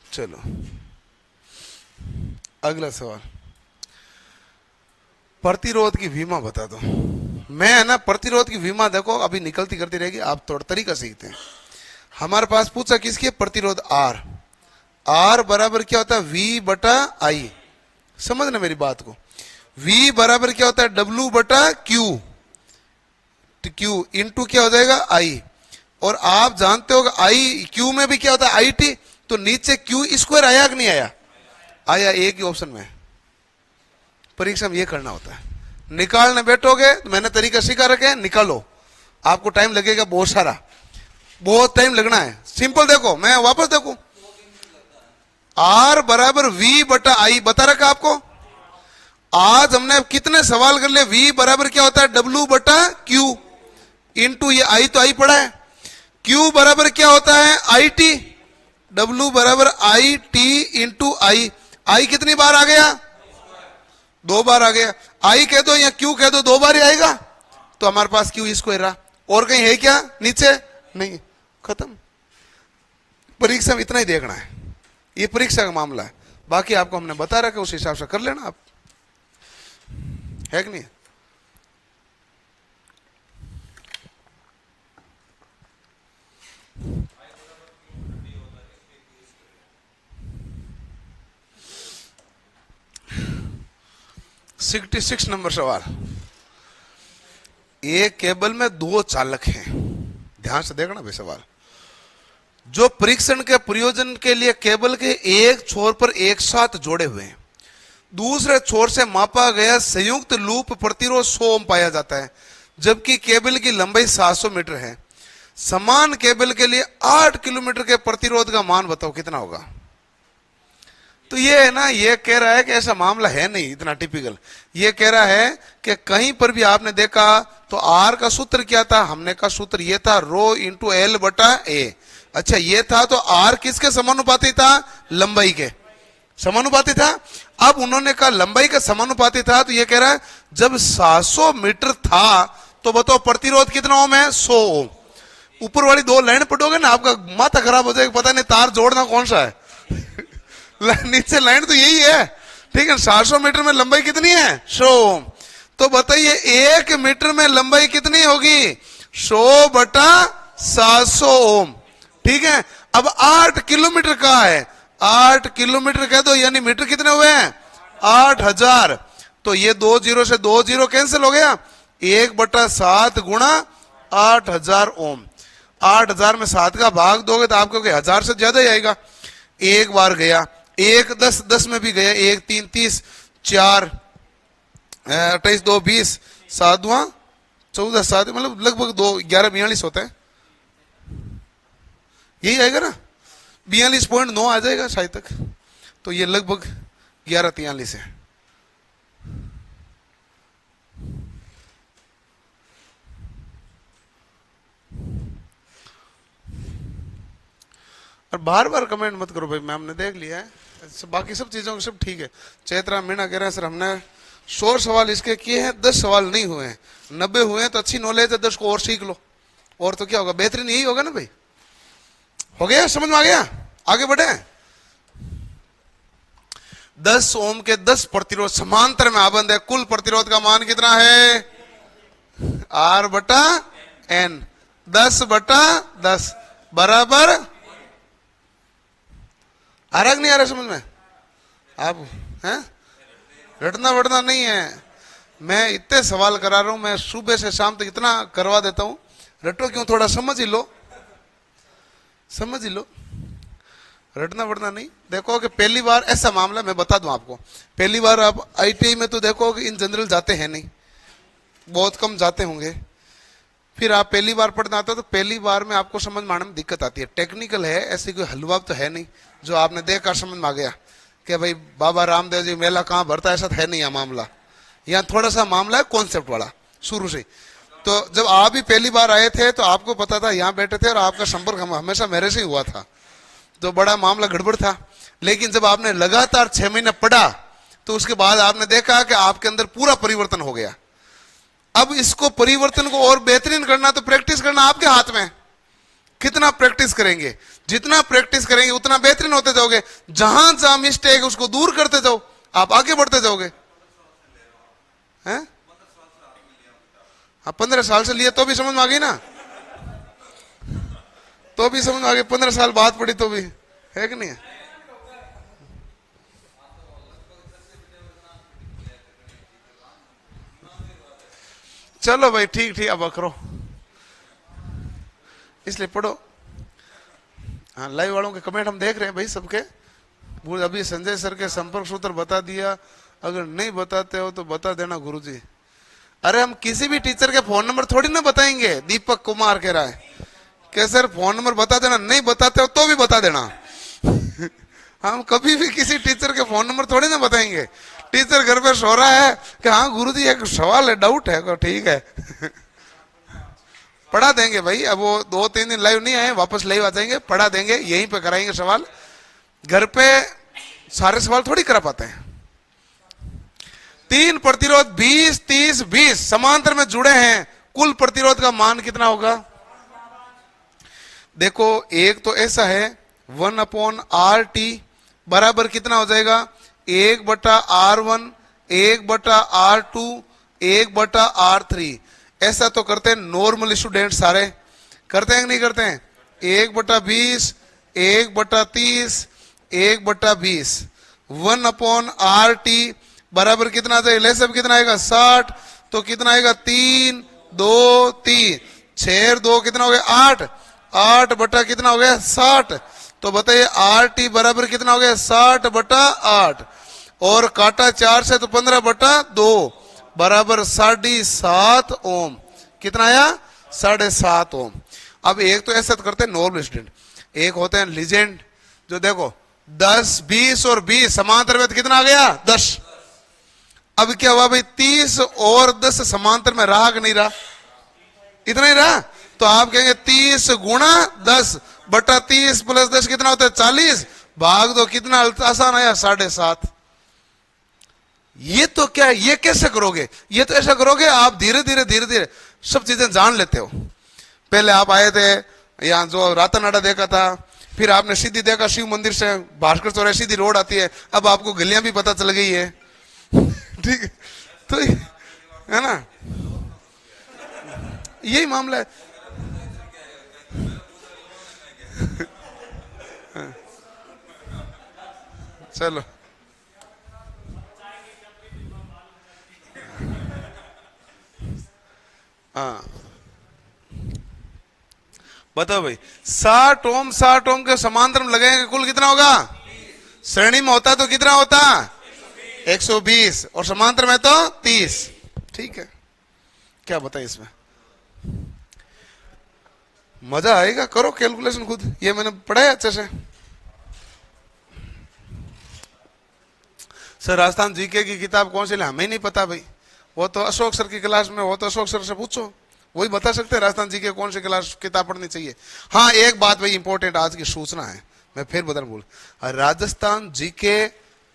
चलो अगला सवाल, प्रतिरोध की विमा बता दो। मैं है ना, प्रतिरोध की विमा देखो अभी निकलती करती रहेगी, आप थोड़ा तरीका सीखते हैं। हमारे पास पूछा किसकी? प्रतिरोध आर। आर बराबर क्या होता है? V/I। समझना मेरी बात को। V बराबर क्या होता है? W/Q। Q इंटू क्या हो जाएगा? I। और आप जानते हो I Q में भी क्या होता है? IT। तो नीचे Q² आया कि नहीं आया? आया। एक ही ऑप्शन में परीक्षा में ये करना होता है। निकालने बैठोगे तो मैंने तरीका सिखा रखे, निकालो। आपको टाइम लगेगा बहुत सारा, बहुत टाइम लगना है। सिंपल देखो, मैं वापस देखो, R बराबर V/I बता रखा आपको। आज हमने कितने सवाल कर लिए? V बराबर क्या होता है? W/Q इंटू ये I तो I पड़ा है। Q बराबर क्या होता है? IT। W बराबर IT इंटू I कितनी बार आ गया? 2 बार आ गया। I कह दो या Q कह दो, 2 बार ही आएगा। तो हमारे पास Q² रहा। और कहीं है क्या नीचे? नहीं, खत्म। परीक्षा में इतना ही देखना है, ये परीक्षा का मामला है। बाकी आपको हमने बता रखा, उस हिसाब से कर लेना आप, है कि नहीं? सिक्सटी 66 नंबर सवाल। एक केबल में 2 चालक हैं। ध्यान से देखना भाई सवाल। जो परीक्षण के प्रयोजन के लिए केबल के एक छोर पर एक साथ जोड़े हुए हैं, दूसरे छोर से मापा गया संयुक्त लूप प्रतिरोध 100 ओम पाया जाता है, जबकि केबल की लंबाई 700 मीटर है। समान केबल के लिए 8 किलोमीटर के प्रतिरोध का मान बताओ कितना होगा? तो ये है ना, ये कह रहा है कि ऐसा मामला है नहीं इतना टिपिकल। ये कह रहा है कि कहीं पर भी आपने देखा तो आर का सूत्र क्या था? हमने का सूत्र ये था ρ/L/A। अच्छा ये था, तो आर किसके समानुपाती था? लंबाई के समानुपाती था। अब उन्होंने कहा लंबाई का समानुपाती था, तो ये कह रहा है जब 700 मीटर था तो बताओ प्रतिरोध कितना ओम है? 100 ओम। ऊपर वाली 2 लाइन पढ़ोगे ना आपका माथा खराब हो जाएगा, पता नहीं तार जोड़ना कौन सा है। नीचे लाइन तो यही है, ठीक है। 700 मीटर में लंबाई कितनी है? 100 ओम। तो बताइए 1 मीटर में लंबाई कितनी होगी? 100/700 ओम, ठीक है। अब 8 किलोमीटर का है, 8 किलोमीटर कह दो, यानी मीटर कितने हुए हैं? 8000। तो ये 2 0 से 2 0 कैंसिल हो गया। 1/7 गुणा 8000 ओम। 8000 में 7 का भाग दोगे तो आपको 1000 से ज्यादा ही आएगा। एक बार गया, 1 10 10 में भी गया, 1 3 30, 4 28 2 20, 7 2 14 7, मतलब लगभग 2 11 42 होता है। यही आएगा ना, 42.9 आ जाएगा शायद तक। तो ये लगभग 1143 है। और बार बार कमेंट मत करो भाई, मैम ने देख लिया है। बाकी सब चीजों के सब ठीक है। चैत्रा मीणा कह रहे हैं सर हमने 100 सवाल इसके किए हैं, 10 सवाल नहीं हुए हैं, 90 हुए हैं, तो अच्छी नॉलेज है, 10 को और सीख लो, और तो क्या होगा, बेहतरीन यही होगा ना भाई। हो गया, समझ में आ गया, आगे बढ़े। 10 ओम के 10 प्रतिरोध समांतर में आबंध है, कुल प्रतिरोध का मान कितना है, R/N, 10/10 बराबर, आ रहा नहीं आ रहा समझ में आप हैं? रटना वटना नहीं है, मैं इतने सवाल करा रहा हूं, मैं सुबह से शाम तक इतना करवा देता हूं, रटो क्यों, थोड़ा समझ ही लो, समझ ही लो, रटना वटना नहीं। देखो कि पहली बार ऐसा मामला मैं बता दूं आपको, पहली बार आप ITI में तो देखो कि इन जनरल जाते हैं नहीं, बहुत कम जाते होंगे, फिर आप पहली बार पढ़ना आता तो पहली बार में आपको समझ में आने में दिक्कत आती है, टेक्निकल है, ऐसी कोई हलवा तो है नहीं जो आपने देखकर समझ में आ गया कि भाई बाबा रामदेव जी मेला कहाँ भरता है, ऐसा है नहीं है मामला, यहाँ थोड़ा सा मामला है कॉन्सेप्ट वाला शुरू से। तो जब आप भी पहली बार आए थे तो आपको पता था, यहाँ बैठे थे और आपका संपर्क हमेशा मेरे से ही हुआ था, तो बड़ा मामला गड़बड़ था। लेकिन जब आपने लगातार 6 महीने पढ़ा तो उसके बाद आपने देखा कि आपके अंदर पूरा परिवर्तन हो गया। अब इसको परिवर्तन को और बेहतरीन करना तो प्रैक्टिस करना आपके हाथ में, कितना प्रैक्टिस करेंगे, जितना प्रैक्टिस करेंगे उतना बेहतरीन होते जाओगे, जहां जहां मिस्टेक उसको दूर करते जाओ, आप आगे बढ़ते जाओगे। हैं? आप 15 साल से लिए तो भी समझ में आ गई ना, तो भी समझ में आ गई, 15 साल बाद पड़ी तो भी, है कि नहीं है? चलो भाई ठीक ठीक, अब करो, इसलिए पढ़ो। हाँ, लाइव वालों के कमेंट हम देख रहे हैं भाई सबके। अभी संजय सर के संपर्क सूत्र बता दिया, अगर नहीं बताते हो तो बता देना गुरुजी। अरे हम किसी भी टीचर के फोन नंबर थोड़ी ना बताएंगे, दीपक कुमार कह रहा है कि सर फोन नंबर बता देना, नहीं बताते हो तो भी बता देना। हम कभी भी किसी टीचर के फोन नंबर थोड़ी ना बताएंगे। टीचर घर पे सो रहा है कि हाँ गुरुजी एक सवाल है, डाउट है, ठीक है पढ़ा देंगे भाई। अब वो 2-3 दिन लाइव नहीं आए, वापस लाइव आ जाएंगे, पढ़ा देंगे, यहीं पे कराएंगे सवाल। घर पे सारे सवाल थोड़ी करा पाते हैं। 3 प्रतिरोध 20, 30, 20 समांतर में जुड़े हैं, कुल प्रतिरोध का मान कितना होगा? देखो एक तो ऐसा है 1/RT बराबर कितना हो जाएगा, 1/R1, 1/R2, 1/R3। ऐसा तो करते हैं नॉर्मल स्टूडेंट, सारे करते हैं कि नहीं करते हैं? 1/20, 1/30, 1/20, 1/RT बराबर कितना आ जाएगा, लेसअप कितना आएगा 60, तो कितना आएगा 3, 2, 3, 6, 2 कितना हो गया 8, 8 बटा कितना हो गया 60, तो बताइए RT बराबर कितना हो गया 60/8, और काटा 4 से तो 15/2 बराबर 7.5 ओम। कितना आया? 7.5 ओम। अब एक तो ऐसा करते हैं नॉर्मल स्टूडेंट, एक होते हैं लीजेंड, जो देखो 10, 20 और 20 समांतर में तो कितना आ गया 10। अब क्या हुआ भाई, 30 और 10 समांतर में रहा कि नहीं रहा? इतना ही रहा। तो आप कहेंगे 30 गुणा 10 बटा 30 प्लस 10 कितना होता है 40, भाग दो, कितना आसान आया 7.5। ये तो क्या, ये कैसे करोगे? ये तो ऐसा करोगे आप धीरे धीरे धीरे धीरे सब चीजें जान लेते हो। पहले आप आए थे यहाँ जो रातानाडा देखा था, फिर आपने सीधी देखा शिव मंदिर से भास्कर चौराहे सीधी रोड आती है, अब आपको गलियां भी पता चल गई है ठीक है, तो है ना, यही मामला है। चलो हाँ बताओ भाई, 60 ओम 60 ओम के समांतर में लगेंगे, कुल कितना होगा? श्रेणी में होता तो कितना होता? 120, और समांतर में तो 30। ठीक है, क्या बताए इसमें? मजा आएगा, करो कैलकुलेशन खुद, ये मैंने पढ़ाया अच्छे से। सर राजस्थान जीके की किताब कौन सी ले, हमें नहीं पता भाई, वो तो अशोक सर की क्लास में, वो तो अशोक सर से पूछो, वही बता सकते हैं राजस्थान जी के कौन सी क्लास किताब पढ़नी चाहिए। हाँ एक बात भाई इंपॉर्टेंट आज की सूचना है, मैं फिर बता बोल, राजस्थान जीके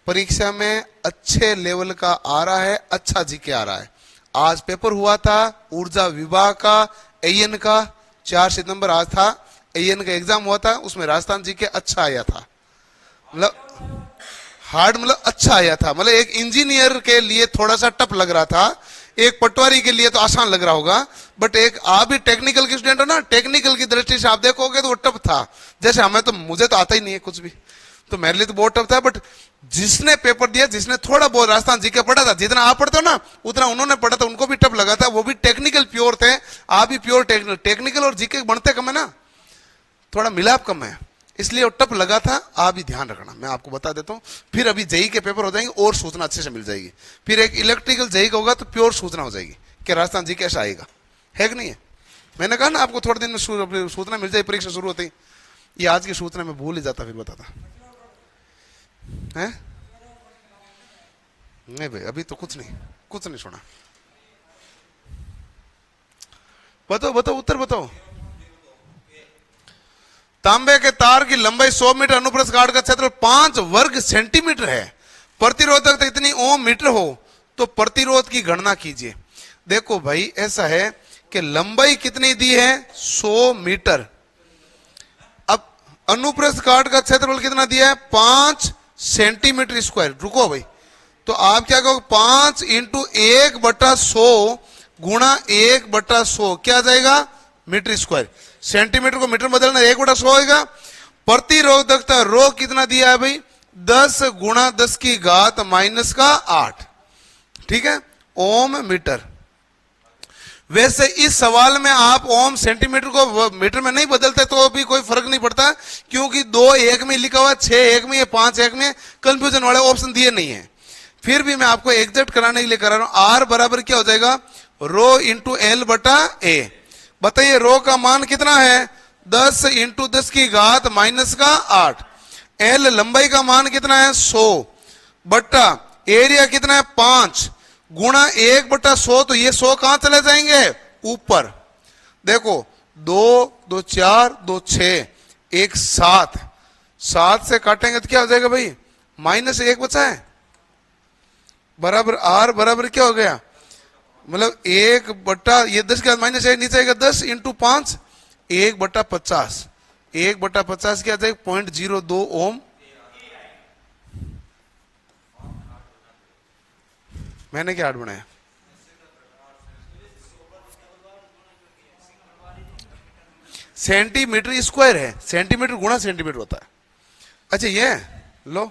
परीक्षा में अच्छे लेवल का आ रहा है, अच्छा जीके आ रहा है। आज पेपर हुआ था ऊर्जा विभाग का, एएन का, 4 सितंबर आज था, एएन का एग्जाम हुआ था, उसमें राजस्थान जीके अच्छा आया था। मतलब हार्ड मतलब अच्छा आया था, मतलब एक इंजीनियर के लिए थोड़ा सा टफ लग रहा था, एक पटवारी के लिए तो आसान लग रहा होगा, बट एक आप भी टेक्निकल के स्टूडेंट हो ना, टेक्निकल की दृष्टि से आप देखोगे तो वो टफ था। जैसे हमें तो, मुझे तो आता ही नहीं है कुछ भी, तो मेरे लिए तो बहुत टफ था, बट जिसने पेपर दिया, जिसने थोड़ा बहुत राजस्थान जीके पढ़ा था, जितना आप पढ़ते हो ना उतना उन्होंने पढ़ा था, उनको भी टफ लगा था, वो भी टेक्निकल प्योर थे, आप भी प्योर टेक्निकल। टेक्निकल और जीके बनते कम है ना, थोड़ा मिलाप कम है, इसलिए टप लगा था। आप भी ध्यान रखना, मैं आपको बता देता हूं। फिर अभी जेई के पेपर हो जाएंगे और सूचना अच्छे से मिल जाएगी। फिर एक इलेक्ट्रिकल जेई का होगा तो प्योर सूचना हो जाएगी कि राजस्थान जी कैसा आएगा, है कि नहीं है। मैंने कहा ना आपको थोड़े दिन में सूचना मिल जाएगी, परीक्षा शुरू होती। ये आज की सूचना में भूल ही जाता, फिर बताता है। नहीं भाई अभी तो कुछ नहीं सुना। बताओ बताओ उत्तर बताओ। तांबे के तार की लंबाई 100 मीटर, अनुप्रस्थ काट का क्षेत्रफल 5 वर्ग सेंटीमीटर है, प्रतिरोधकता इतनी ओम मीटर हो तो प्रतिरोध की गणना कीजिए। देखो भाई ऐसा है कि लंबाई कितनी दी है 100 मीटर, अब अनुप्रस्थ काट का क्षेत्रफल कितना दिया है 5 सेंटीमीटर स्क्वायर। रुको भाई, तो आप क्या कहोगे 5 इंटू 1/100 गुणा 1/100 क्या आ जाएगा मीटर स्क्वायर। सेंटीमीटर को मीटर बदलना 1/100 होगा। प्रतिरोधकता रो कितना दिया है भाई 10 गुणा 10 की घात -8, ठीक है, ओम मीटर। वैसे इस सवाल में आप ओम सेंटीमीटर को मीटर में नहीं बदलते तो भी कोई फर्क नहीं पड़ता, क्योंकि 2 एक में लिखा हुआ, 6 एक में, 5 एक में, कंफ्यूजन वाले ऑप्शन दिए नहीं है। फिर भी मैं आपको एग्जैक्ट कराने के लिए करा रहा हूं। आर बराबर क्या हो जाएगा रो इंटू एल बटा ए। बताइए रो का मान कितना है 10 इंटू 10 की घात -8। एल लंबाई का मान कितना है 100 बट्टा एरिया कितना है 5 गुणा 1/100। तो ये 100 कहां चले जाएंगे ऊपर। देखो 2 2 4 2 6 1 7, 7 से काटेंगे तो क्या हो जाएगा भाई -1 बचा है, बराबर आर बराबर क्या हो गया, मतलब 1 बट्टा ये 10 के बाद -1 नीचे आएगा 10 इंटू 5 1/50, 1/50 क्या जाएगा 0.02 ओम। मैंने क्या 8 बनाया, सेंटीमीटर स्क्वायर है, सेंटीमीटर गुणा सेंटीमीटर होता है। अच्छा ये लो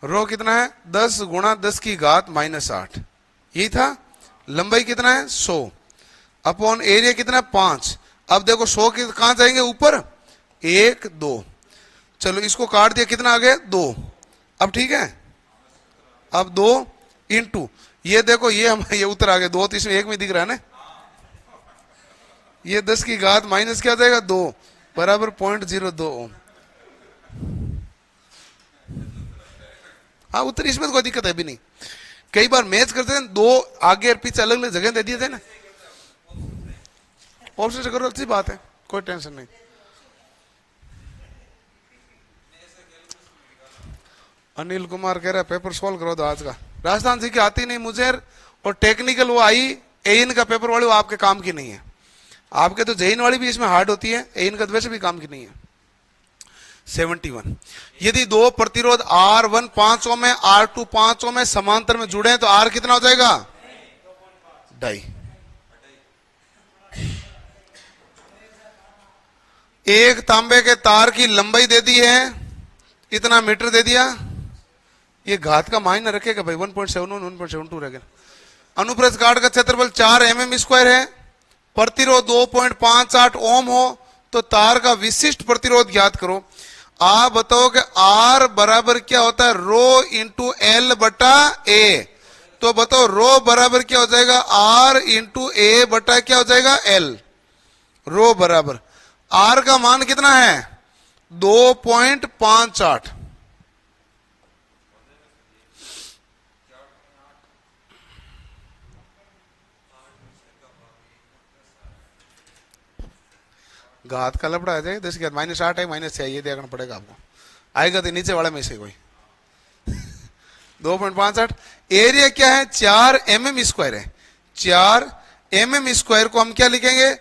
रो कितना है 10 गुणा 10 की घात -8, यही था। लंबाई कितना है 100 अपॉन एरिया कितना है 5। अब देखो 100 के कहां जाएंगे ऊपर 1 2, चलो इसको काट दिया कितना आ गया 2। अब ठीक है, अब 2 इंटू ये देखो ये उत्तर आ गया 2, तो इसमें 1 में दिख रहा है ना, ये 10 की घात माइनस क्या जाएगा 2 बराबर 0.02 ओम। हाँ उत्तर, इसमें तो कोई दिक्कत है भी नहीं। कई बार मैच करते हैं 2 आगे और पीछे अलग अलग जगह दे दिए थे ना, ऑप्शन से करो अच्छी बात है, कोई टेंशन नहीं। अनिल कुमार कह रहा है पेपर सोल्व करो दो आज का। राजस्थान जी की आती नहीं मुझे, और टेक्निकल वो आई एइन का पेपर वाली वो आपके काम की नहीं है। आपके तो जेइन वाली भी इसमें हार्ड होती है, एइन का वैसे भी काम की नहीं है। 71 यदि दो प्रतिरोध R1 5 ओम में R2 5 ओम में समांतर में जुड़े हैं तो R कितना हो जाएगा 2.5। एक तांबे के तार की लंबाई दे दी है इतना मीटर दे दिया, ये घात का मान रखेगा भाई 1.71 1.72 रहेगा। अनुप्रस्थ काट का क्षेत्रफल 4 mm स्क्वायर है, प्रतिरोध 2.58 ओम हो तो तार का विशिष्ट प्रतिरोध ज्ञात करो। आप बताओ कि R बराबर क्या होता है रो इंटू एल बटा ए। तो बताओ रो बराबर क्या हो जाएगा R इंटू ए बटा क्या हो जाएगा L। रो बराबर R का मान कितना है 2.58। घात का लपड़ा आ जाएगा 10 की घात -8 है -6 ये देखना पड़ेगा आपको। आएगा तो नीचे वाले में से कोई 2.58। एरिया क्या है 4 mm² है। 4 mm² को हम क्या लिखेंगे,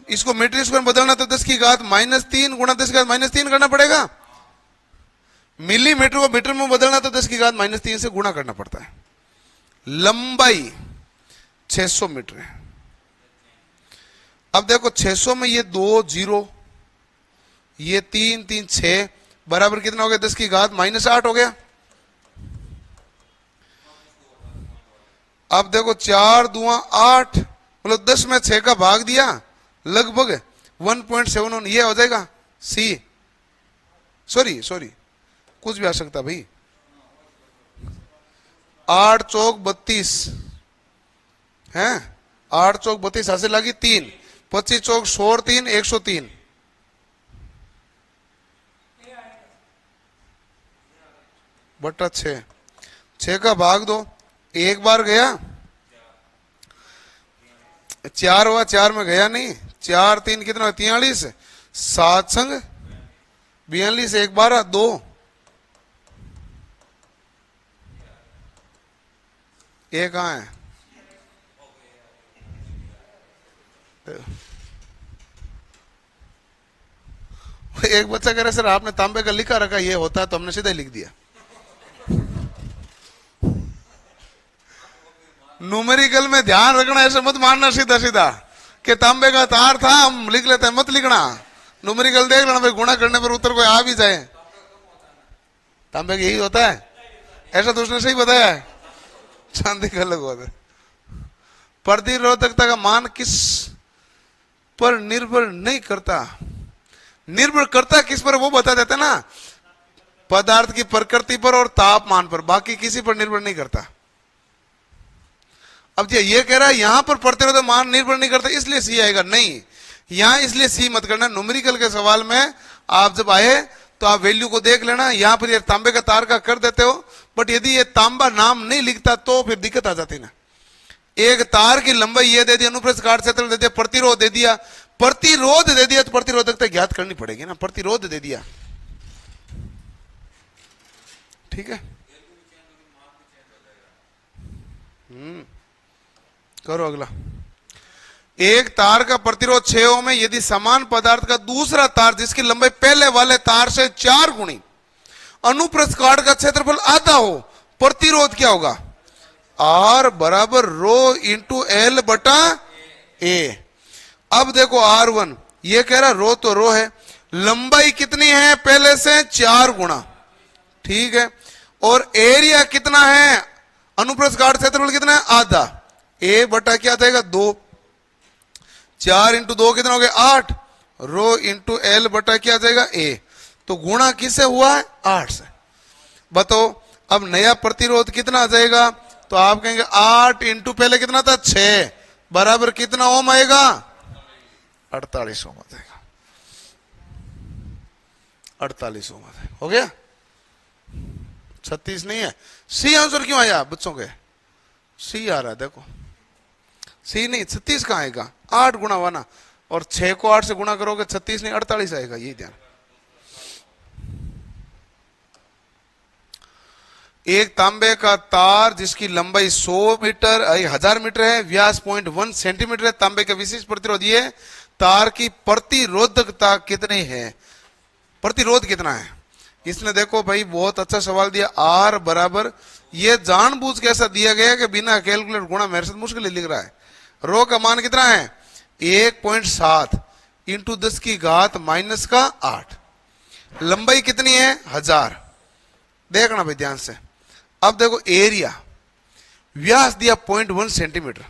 इसको मीटर स्क्वायर बदलना तो 10 की घात -3 गुणा 10 की घात -3 करना पड़ेगा। मिलीमीटर को मीटर में बदलना तो 10 की घात -3 से गुणा करना पड़ता है। लंबाई 600 मीटर है। अब देखो 600 में ये 2 0, ये 3 3 6 बराबर कितना हो गया 10 की घात -8 हो गया। अब देखो 4 दूआ 8, मतलब 10 में 6 का भाग दिया, लगभग 1.71 ये हो जाएगा सी। सॉरी कुछ भी आ सकता भाई। 8 चौक 32 है, 8 चौक 32 हासिल लगी 3, 25 चौक 100 और 3 103 बटा 6। 6 का भाग दो, एक बार गया, 4 हुआ, 4 में गया नहीं, 4 3 कितना 43, 7 संग 42, 1 12 2, ये कहाँ है? एक बच्चा कह रहा सर आपने तांबे का लिखा रखा ये होता है, तो हमने सीधा ही लिख दिया। न्यूमेरिकल में ध्यान रखना, ऐसे मत मानना सीधा सीधा कि तांबे का तार था हम लिख लेते हैं, मत लिखना। न्यूमेरिकल देख लेना भाई, गुणा करने पर उत्तर कोई आ भी जाए। तांबे का यही होता है, ऐसा तो उसने सही बताया है। चांदी का अलग होता है। प्रतिरोधकता का मान किस पर निर्भर नहीं करता, निर्भर करता किस पर वो बता देते ना, पदार्थ की प्रकृति पर और तापमान पर, बाकी किसी पर निर्भर नहीं करता। अब ये कह रहा है यहां पर प्रतिरोधक मान निर्भर नहीं करता इसलिए सी आएगा, नहीं यहां इसलिए सी मत करना। न्यूमेरिकल के सवाल में आप जब आए तो आप वैल्यू को देख लेना, यहां पर ये तांबे का तार का कर देते हो, बट यदि ये तांबा नाम नहीं लिखता तो फिर दिक्कत आ जाती ना। एक तार की लंबाई ये दे दी, अनुप्रस्थ काट क्षेत्र दे दिया, प्रतिरोध दे दिया, प्रतिरोध दे दिया तो प्रतिरोधकता ज्ञात करनी पड़ेगी ना। प्रतिरोध दे दिया, ठीक है। करो अगला। एक तार का प्रतिरोध 6 ओम में यदि समान पदार्थ का दूसरा तार जिसकी लंबाई पहले वाले तार से 4 गुणी अनुप्रस्थ काट का क्षेत्रफल आधा हो, प्रतिरोध क्या होगा? R बराबर रो इंटू एल बटा ए। अब देखो R1 ये कह रहा रो तो रो है, लंबाई कितनी है पहले से 4 गुणा, ठीक है, और एरिया कितना है, अनुप्रस्थ काट क्षेत्रफल कितना है आधा, ए बटा क्या जाएगा 2, 4 इंटू 2 कितना हो गया 8, रो इंटू एल बटा क्या जाएगा ए। तो गुणा किससे हुआ है 8 से। बताओ अब नया प्रतिरोध कितना आ जाएगा, तो आप कहेंगे 8 इंटू पहले कितना था 6 बराबर कितना ओम आएगा 48 ओम आ जाएगा, 48 ओम आ जाएगा। हो गया, 36 नहीं है। सी आंसर क्यों आया बच्चों के? सी आ रहा है, देखो सी नहीं 36 कहां आएगा, 8 गुणा हुआ ना, और 6 को 8 से गुणा करोगे 36 नहीं 48 आएगा, ये ध्यान। एक तांबे का तार जिसकी लंबाई 100 मीटर 1000 मीटर है, व्यास 0.1 सेंटीमीटर है, तांबे का विशिष्ट प्रतिरोध ये तार की प्रतिरोधकता कितनी है, प्रतिरोध कितना है। इसने देखो भाई बहुत अच्छा सवाल दिया, आर बराबर ये जानबूझ के ऐसा दिया गया कि बिना कैलकुलेटर गुणा मेरे साथ मुश्किल लिख रहा है। रो का मान कितना है 1.7 इंटू 10 की घात -8, लंबाई कितनी है 1000, देखना भाई ध्यान से। अब देखो एरिया, व्यास दिया 0.1 सेंटीमीटर,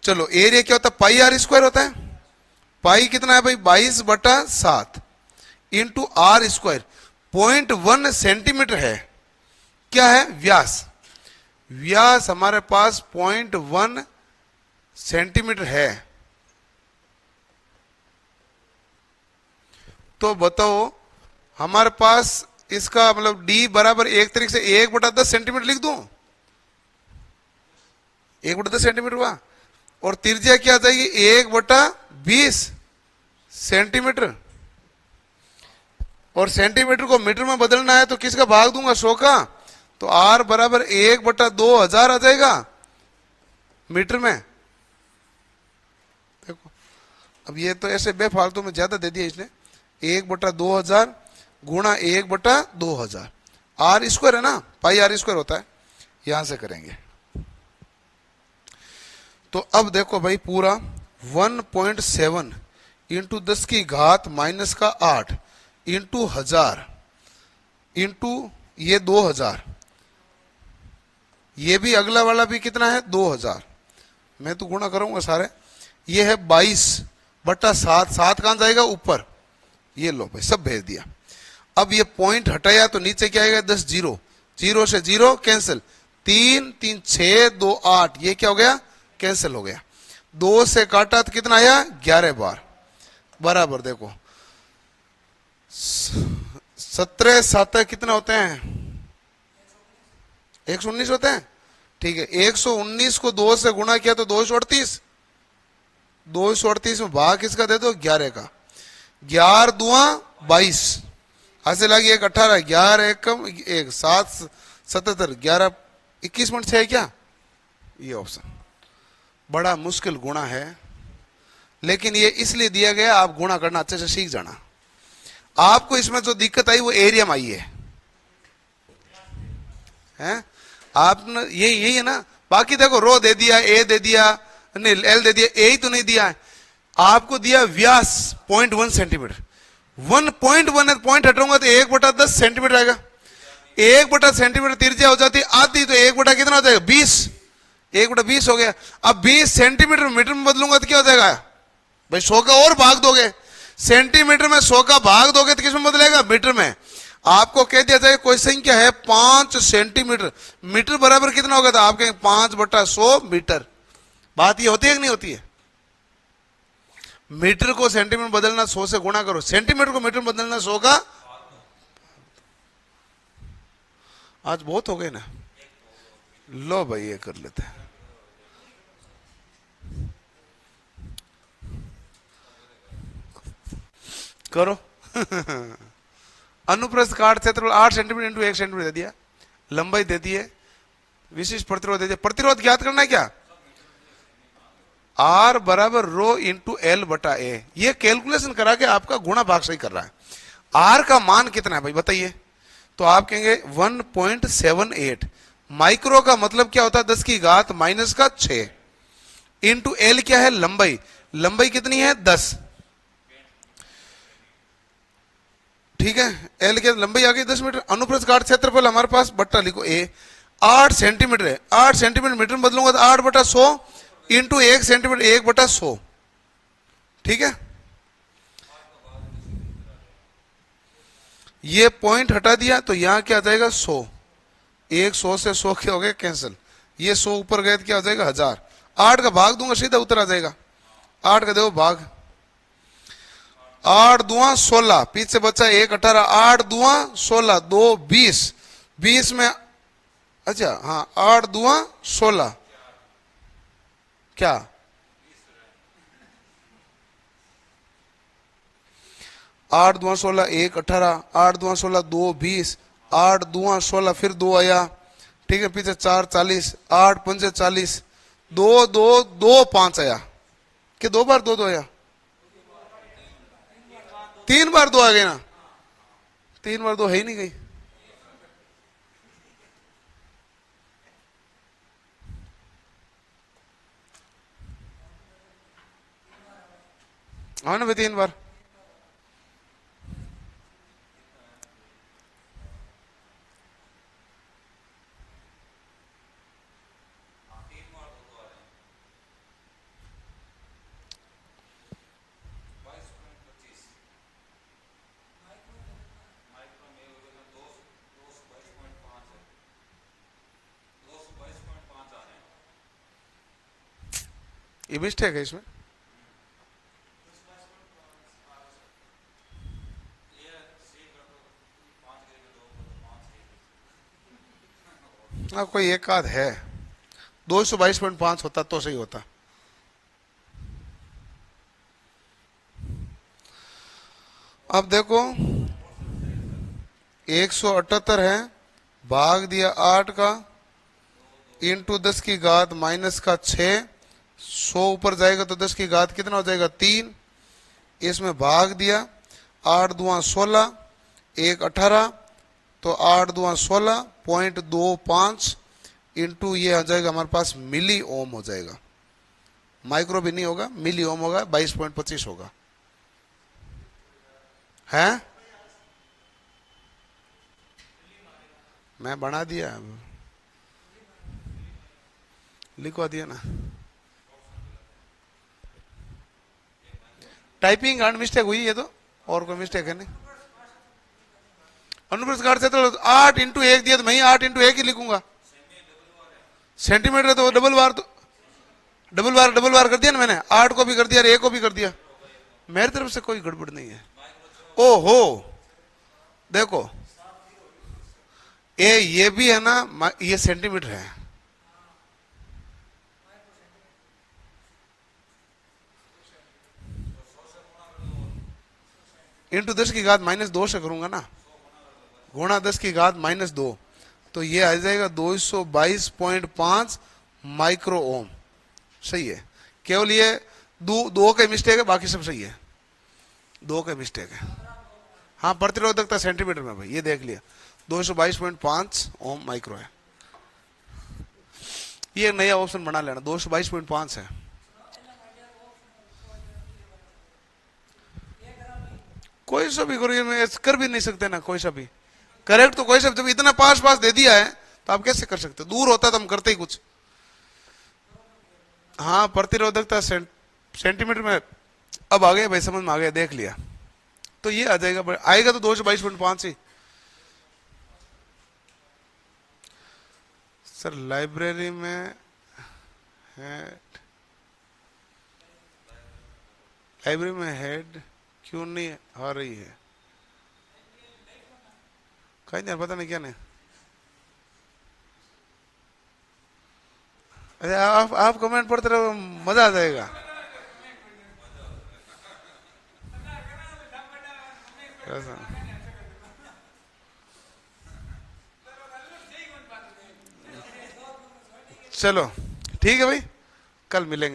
चलो एरिया क्या होता है पाई आर स्क्वायर होता है, पाई कितना है भाई 22/7 इंटू आर स्क्वायर, 0.1 सेंटीमीटर है, क्या है व्यास, व्यास हमारे पास 0.1 सेंटीमीटर है। तो बताओ हमारे पास इसका मतलब d बराबर एक तरीके से 1/10 सेंटीमीटर लिख दूं, 1/10 सेंटीमीटर हुआ, और त्रिज्या क्या आ जाएगी 1/20, सेंटीमीटर, और सेंटीमीटर को मीटर में बदलना है तो किसका भाग दूंगा? 100 का। तो R बराबर 1/2000 आ जाएगा मीटर में। देखो अब ये तो ऐसे बेफालतू में ज्यादा दे दिया इसने। 1/2000 गुणा 1/2000, R स्क्वायर है ना, पाई R स्क्वायर होता है, यहां से करेंगे। तो अब देखो भाई पूरा 1.7 इंटू 10 की घात माइनस का 8 इंटू 1000 इंटू ये 2000, ये भी अगला वाला भी कितना है? 2000। मैं तो गुणा करूंगा सारे। ये है 22/7, 7 कहां जाएगा? ऊपर। ये लो भाई सब भेज दिया। अब ये पॉइंट हटाया तो नीचे क्या आएगा? 10 जीरो, जीरो से जीरो कैंसिल, 3 3 6 2 8, ये क्या हो गया? कैंसिल हो गया। 2 से काटा तो कितना आया? 11 बार, बराबर देखो 17 7 कितना होते हैं? 119 होते हैं। ठीक है, 119 को 2 से गुणा किया तो 238, 238 में भाग किसका दे दो? 11 का। 11 दुआ 22, ऐसे लगी 1 18, 11 1 कम 1 7 77, 11 21.6 है क्या? ये ऑप्शन बड़ा मुश्किल गुणा है, लेकिन ये इसलिए दिया गया आप गुणा करना अच्छे से सीख जाना। आपको इसमें जो दिक्कत आई वो एरिया में आई है? आपने यही है ना। बाकी देखो रो दे दिया, ए दे दिया, नहीं एल दे दिया, ए ही तो नहीं दिया है। आपको दिया व्यास 0.1 सेंटीमीटर, 1.1 है, पॉइंट हटाऊंगा तो 1/10 सेंटीमीटर आएगा। 1/10 सेंटीमीटर त्रिज्या हो जाती आधी, तो 1 कितना हो जाएगा? 20, 1/20 हो गया। अब 20 सेंटीमीटर मीटर में बदलूंगा तो क्या हो जाएगा भाई? 100 का और भाग दोगे, सेंटीमीटर में 100 का भाग दोगे तो किसमें बदलेगा? मीटर में। आपको कह दिया जाए कोई संख्या है 5 सेंटीमीटर, मीटर बराबर कितना होगा? तो आप कहेंगे 5/100 मीटर। बात ये होती है कि नहीं होती है? मीटर को सेंटीमीटर बदलना 100 से गुणा करो, सेंटीमीटर को मीटर बदलना 100 का। आज बहुत हो गए ना, लो भाई ये कर लेते हैं। करो अनुप्रस्थ काट क्षेत्रफल 8 सेंटीमीटर इंटू 1 सेंटीमीटर दे दिया, लंबाई दे दी है, विशिष्ट प्रतिरोध दे दिया। प्रतिरोध ज्ञात करना है क्या? R बराबर रो इंटू एल बटा ए। ये कैलकुलेशन करा के आपका गुणा भाग सही कर रहा है। R का मान कितना है भाई बताइए? तो आप कहेंगे 1.78। माइक्रो का मतलब क्या होता है? 10 की घात माइनस का 6 इंटू एल क्या है? लंबाई, लंबाई कितनी है? 10। ठीक है, एल की लंबाई आ गई 10 मीटर। अनुप्रस्थ काट क्षेत्रफल हमारे पास बट्टा लिखो ए 8 सेंटीमीटर है, 8 सेंटीमीटर मीटर में बदलूंगा तो 8/100 इंटू 1 सेंटीमीटर 1/100। ठीक है, ये पॉइंट हटा दिया तो यहां क्या आ जाएगा? 100। 100 से 100 क्या हो गया? कैंसिल। ये 100 ऊपर गए तो क्या हो जाएगा? 1000। 8 का भाग दूंगा सीधा उत्तर आ जाएगा। 8 का देखो भाग, 8 दुआ 16, पीछे बचा 1 18, 8 दुआ 16, 2 20, 20 में अच्छा हाँ 8 दुआ 16 क्या? 8 दुआ 16 1 18, 8 दुआ 16 2 20, 8 दुआ 16 फिर 2 आया। ठीक है, पीछे 4 40, 8 पंजे 40, 2 2 2 5 आया। कि 2 बार 2 2 आया? 3 बार 2 आ गए ना, 3 बार 2 है ही नहीं गई। हाँ ना भाई 3 बार। ये मिस्टेक है इसमें। हाँ कोई एक आध है, 222.5 होता तो सही होता। अब देखो 178 है, भाग दिया 8 का, इंटू 10 की घात माइनस का 6, 100 ऊपर जाएगा तो 10 की घात कितना हो जाएगा 3, इसमें भाग दिया 8 दुआ 16, 1 18, तो 8 दुआ 16.25 इंटू ये आ जाएगा हमारे पास मिली ओम हो जाएगा, माइक्रो भी नहीं होगा, मिली ओम होगा, 22.25 होगा, है मैं बना दिया, लिखवा दिया ना। टाइपिंग एंड मिस्टेक हुई है तो, और कोई मिस्टेक है नहीं। अनुप्रस्थ काट से तो 8 इंटू 1 दिया तो मैं 8 इंटू 1 ही लिखूंगा, सेंटीमीटर तो डबल बार कर दिया ना मैंने, 8 को भी कर दिया और 1 को भी कर दिया, मेरी तरफ से कोई गड़बड़ नहीं है। ओहो देखो ये भी है ना, ये सेंटीमीटर है, इंटू 10 की घात -2 से करूंगा ना, गुणा 10 की घात -2, तो ये आ जाएगा 222.5 माइक्रो ओम। सही है, केवल ये दो का मिस्टेक है, बाकी सब सही है, 2 का मिस्टेक है। हाँ प्रतिरोधकता सेंटीमीटर में भाई, ये देख लिया 222.5 ओम माइक्रो है, ये नया ऑप्शन बना लेना, 222.5 है। कोई सा भी कर भी नहीं सकते ना, कोई सा भी करेक्ट, तो कोई सा जब इतना पास दे दिया है तो आप कैसे कर सकते, दूर होता तो हम करते ही कुछ। हाँ प्रतिरोधकता सेंटीमीटर में अब आ गया भाई, समझ में आ गया, देख लिया, तो ये आ जाएगा, आएगा तो 222.5 ही। सर लाइब्रेरी में हेड क्यों नहीं आ रही है, कहीं नहीं, पता नहीं क्या नहीं। अरे आप कमेंट पढ़ते रहो, मजा आ जाएगा। चलो ठीक है भाई, कल मिलेंगे।